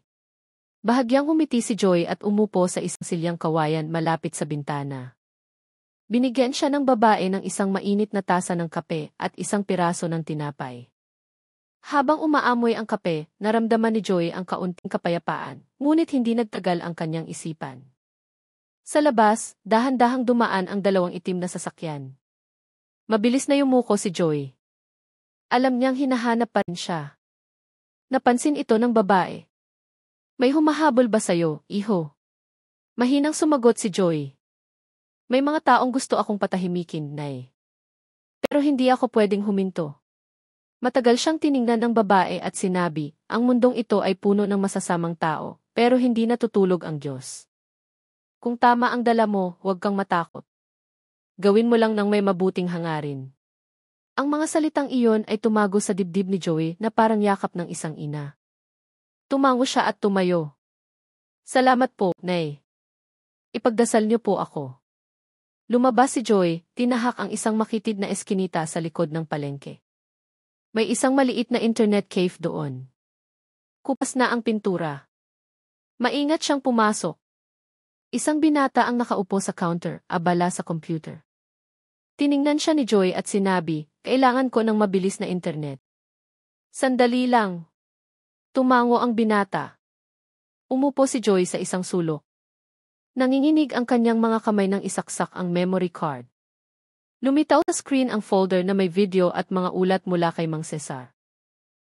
Bahagyang humiti si Joy at umupo sa isang silyang kawayan malapit sa bintana. Binigyan siya ng babae ng isang mainit na tasa ng kape at isang piraso ng tinapay. Habang umaamoy ang kape, naramdaman ni Joy ang kaunting kapayapaan, ngunit hindi nagtagal ang kanyang isipan. Sa labas, dahan-dahang dumaan ang dalawang itim na sasakyan. Mabilis na yumuko si Joy. Alam niyang hinahanap pa rin siya. Napansin ito ng babae. May humahabol ba sa'yo, iho? Mahinang sumagot si Joy. May mga taong gusto akong patahimikin, Nay. Pero hindi ako pwedeng huminto. Matagal siyang tiningnan ng babae at sinabi, ang mundong ito ay puno ng masasamang tao, pero hindi natutulog ang Diyos. Kung tama ang dala mo, huwag kang matakot. Gawin mo lang ng may mabuting hangarin. Ang mga salitang iyon ay tumago sa dibdib ni Joy na parang yakap ng isang ina. Tumango siya at tumayo. Salamat po, Nay. Ipagdasal niyo po ako. Lumabas si Joy, tinahak ang isang makitid na eskinita sa likod ng palengke. May isang maliit na internet cafe doon. Kupas na ang pintura. Maingat siyang pumasok. Isang binata ang nakaupo sa counter, abala sa computer. Tiningnan siya ni Joy at sinabi, kailangan ko ng mabilis na internet. Sandali lang. Tumango ang binata. Umupo si Joy sa isang sulok. Nanginginig ang kanyang mga kamay nang isaksak ang memory card. Lumitaw sa screen ang folder na may video at mga ulat mula kay Mang Cesar.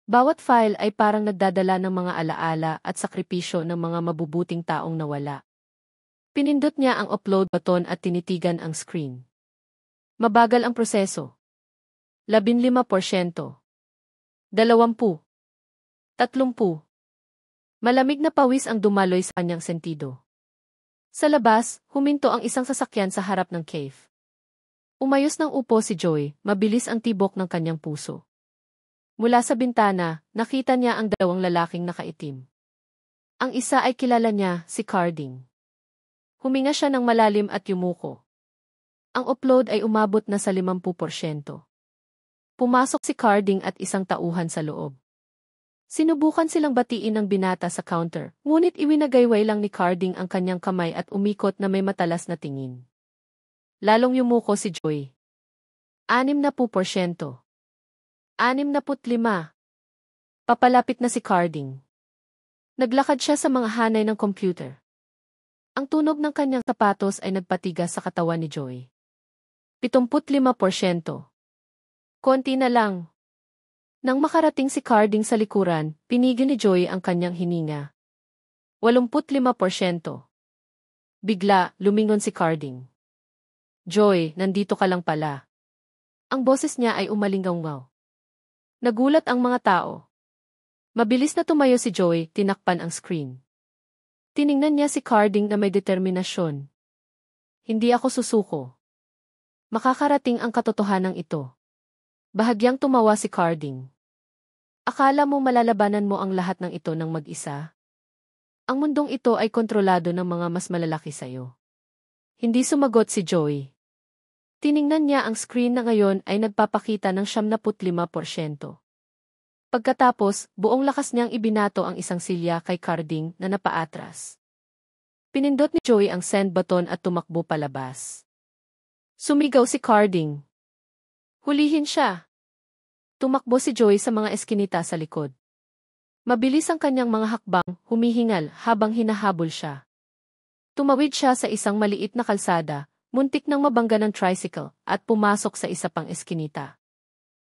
Bawat file ay parang nagdadala ng mga alaala at sakripisyo ng mga mabubuting taong nawala. Pinindot niya ang upload button at tinitigan ang screen. Mabagal ang proseso. 15%. 20. 30. Malamig na pawis ang dumaloy sa kanyang sentido. Sa labas, huminto ang isang sasakyan sa harap ng cave. Umayos ng upo si Joy, mabilis ang tibok ng kanyang puso. Mula sa bintana, nakita niya ang dalawang lalaking nakaitim. Ang isa ay kilala niya, si Carding. Huminga siya ng malalim at yumuko. Ang upload ay umabot na sa 50%. Pumasok si Carding at isang tauhan sa loob. Sinubukan silang batiin ng binata sa counter, ngunit iwinagayway lang ni Carding ang kanyang kamay at umikot na may matalas na tingin. Lalong yumuko si Joy. 60%. 65. Papalapit na si Carding. Naglakad siya sa mga hanay ng computer. Ang tunog ng kanyang sapatos ay nagpatigas sa katawan ni Joy. 75%. Konti na lang. Nang makarating si Carding sa likuran, pinigil ni Joy ang kanyang hininga. 85%. Bigla, lumingon si Carding. Joy, nandito ka lang pala. Ang boses niya ay umalingaw-ngaw. Nagulat ang mga tao. Mabilis na tumayo si Joy, tinakpan ang screen. Tiningnan niya si Carding na may determinasyon. Hindi ako susuko. Makakarating ang katotohanan ito. Bahagyang tumawa si Carding. Akala mo malalabanan mo ang lahat ng ito ng mag-isa? Ang mundong ito ay kontrolado ng mga mas malalaki sa'yo. Hindi sumagot si Joy. Tiningnan niya ang screen na ngayon ay nagpapakita ng 75%. Pagkatapos, buong lakas niyang ibinato ang isang silya kay Carding na napaatras. Pinindot ni Joy ang send button at tumakbo palabas. Sumigaw si Carding. Hulihin siya. Tumakbo si Joy sa mga eskinita sa likod. Mabilis ang kanyang mga hakbang, humihingal habang hinahabol siya. Tumawid siya sa isang maliit na kalsada, muntik nang mabangga ng tricycle, at pumasok sa isa pang eskinita.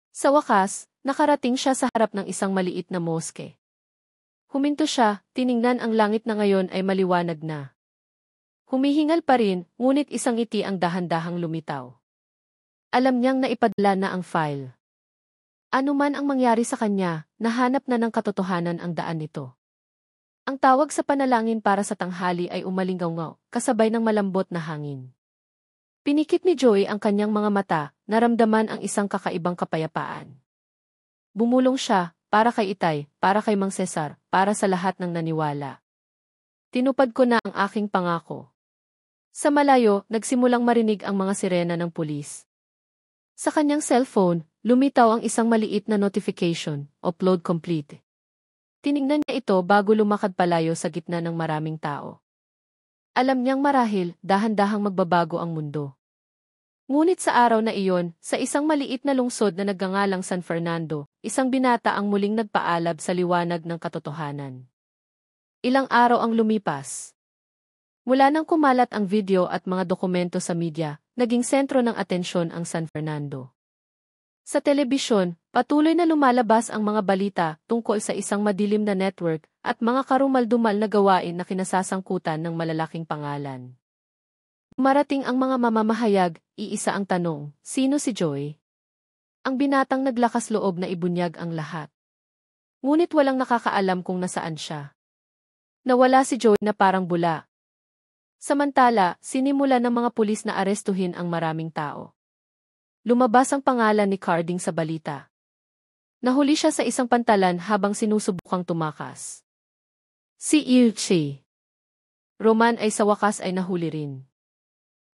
Sa wakas, nakarating siya sa harap ng isang maliit na moske. Huminto siya, tiningnan ang langit na ngayon ay maliwanag na. Humihingal pa rin, ngunit isang ngiti ang dahan-dahang lumitaw. Alam niyang naipadala na ang file. Ano man ang mangyari sa kanya, nahanap na ng katotohanan ang daan nito. Ang tawag sa panalangin para sa tanghali ay umalingaw-ngaw, kasabay ng malambot na hangin. Pinikit ni Joy ang kanyang mga mata, naramdaman ang isang kakaibang kapayapaan. Bumulong siya, para kay Itay, para kay Mang Cesar, para sa lahat ng naniwala. Tinupad ko na ang aking pangako. Sa malayo, nagsimulang marinig ang mga sirena ng pulis. Sa kanyang cellphone, lumitaw ang isang maliit na notification, upload complete. Tiningnan niya ito bago lumakad palayo sa gitna ng maraming tao. Alam niyang marahil, dahan-dahang magbabago ang mundo. Ngunit sa araw na iyon, sa isang maliit na lungsod na nagngangalang San Fernando, isang binata ang muling nagpaalab sa liwanag ng katotohanan. Ilang araw ang lumipas. Mula nang kumalat ang video at mga dokumento sa media, naging sentro ng atensyon ang San Fernando. Sa telebisyon, patuloy na lumalabas ang mga balita tungkol sa isang madilim na network at mga karumal-dumal na gawain na kinasasangkutan ng malalaking pangalan. Marating ang mga mamamahayag, iisa ang tanong, sino si Joy? Ang binatang naglakas loob na ibunyag ang lahat. Ngunit walang nakakaalam kung nasaan siya. Nawala si Joy na parang bula. Samantala, sinimula ng mga pulis na arestuhin ang maraming tao. Lumabas ang pangalan ni Carding sa balita. Nahuli siya sa isang pantalan habang sinusubukang tumakas. Si Ilchi Roman ay sa wakas ay nahuli rin.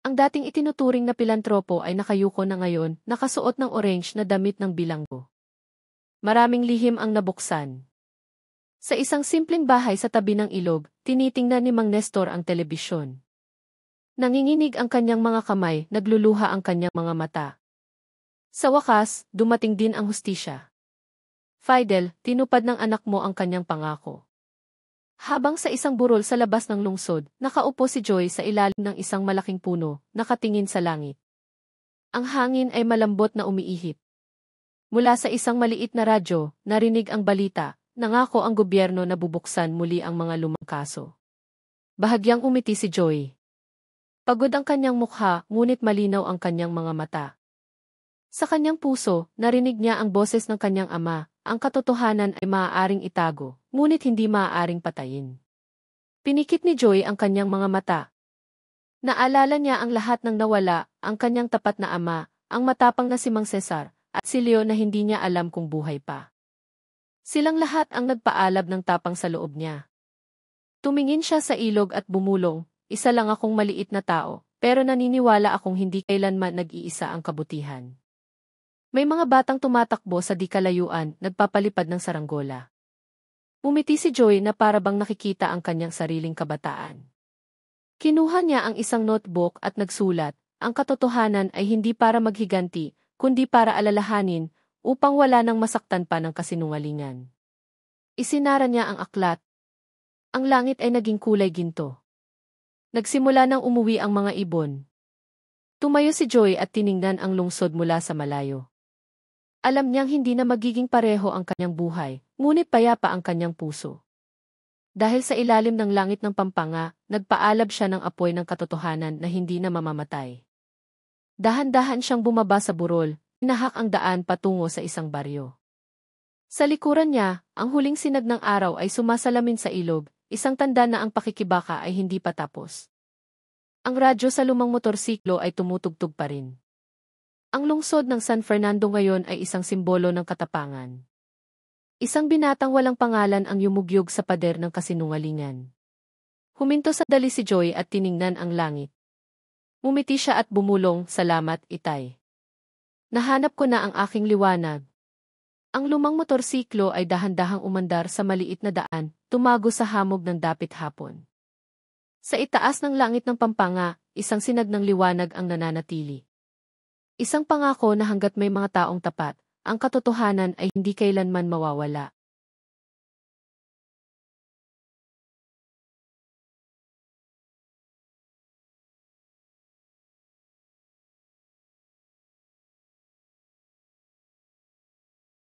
Ang dating itinuturing na pilantropo ay nakayuko na ngayon, nakasuot ng orange na damit ng bilanggo. Maraming lihim ang nabuksan. Sa isang simpleng bahay sa tabi ng ilog, tinitingnan ni Mang Nestor ang telebisyon. Nanginginig ang kanyang mga kamay, nagluluha ang kanyang mga mata. Sa wakas, dumating din ang hustisya. Fidel, tinupad ng anak mo ang kanyang pangako. Habang sa isang burol sa labas ng lungsod, nakaupo si Joy sa ilalim ng isang malaking puno, nakatingin sa langit. Ang hangin ay malambot na umiihip. Mula sa isang maliit na radyo, narinig ang balita. Nangako ang gobyerno na bubuksan muli ang mga lumang kaso. Bahagyang umiti si Joy. Pagod ang kanyang mukha, ngunit malinaw ang kanyang mga mata. Sa kanyang puso, narinig niya ang boses ng kanyang ama, ang katotohanan ay maaaring itago, ngunit hindi maaaring patayin. Pinikit ni Joy ang kanyang mga mata. Naalala niya ang lahat ng nawala, ang kanyang tapat na ama, ang matapang na si Mang Cesar, at si Leo na hindi niya alam kung buhay pa. Silang lahat ang nagpaalab ng tapang sa loob niya. Tumingin siya sa ilog at bumulong, isa lang akong maliit na tao, pero naniniwala akong hindi kailanman nag-iisa ang kabutihan. May mga batang tumatakbo sa di kalayuan, nagpapalipad ng saranggola. Umiti si Joy na parabang nakikita ang kanyang sariling kabataan. Kinuha niya ang isang notebook at nagsulat, ang katotohanan ay hindi para maghiganti, kundi para alalahanin, upang wala nang masaktan pa ng kasinungalingan. Isinara niya ang aklat. Ang langit ay naging kulay ginto. Nagsimula nang umuwi ang mga ibon. Tumayo si Joy at tiningnan ang lungsod mula sa malayo. Alam niyang hindi na magiging pareho ang kanyang buhay, ngunit payapa ang kanyang puso. Dahil sa ilalim ng langit ng Pampanga, nagpaalab siya ng apoy ng katotohanan na hindi na mamamatay. Dahan-dahan siyang bumaba sa burol, hinahak ang daan patungo sa isang baryo. Sa likuran niya, ang huling sinag ng araw ay sumasalamin sa ilog, isang tanda na ang pakikibaka ay hindi pa tapos. Ang radyo sa lumang motorsiklo ay tumutugtog pa rin. Ang lungsod ng San Fernando ngayon ay isang simbolo ng katapangan. Isang binatang walang pangalan ang yumugyog sa pader ng kasinungalingan. Huminto sa dali si Joy at tiningnan ang langit. Ngumiti siya at bumulong, "Salamat, Itay. Nahanap ko na ang aking liwanag." Ang lumang motorsiklo ay dahan-dahang umandar sa maliit na daan, tumago sa hamog ng dapit hapon. Sa itaas ng langit ng Pampanga, isang sinag ng liwanag ang nananatili. Isang pangako na hanggat may mga taong tapat, ang katotohanan ay hindi kailanman mawawala.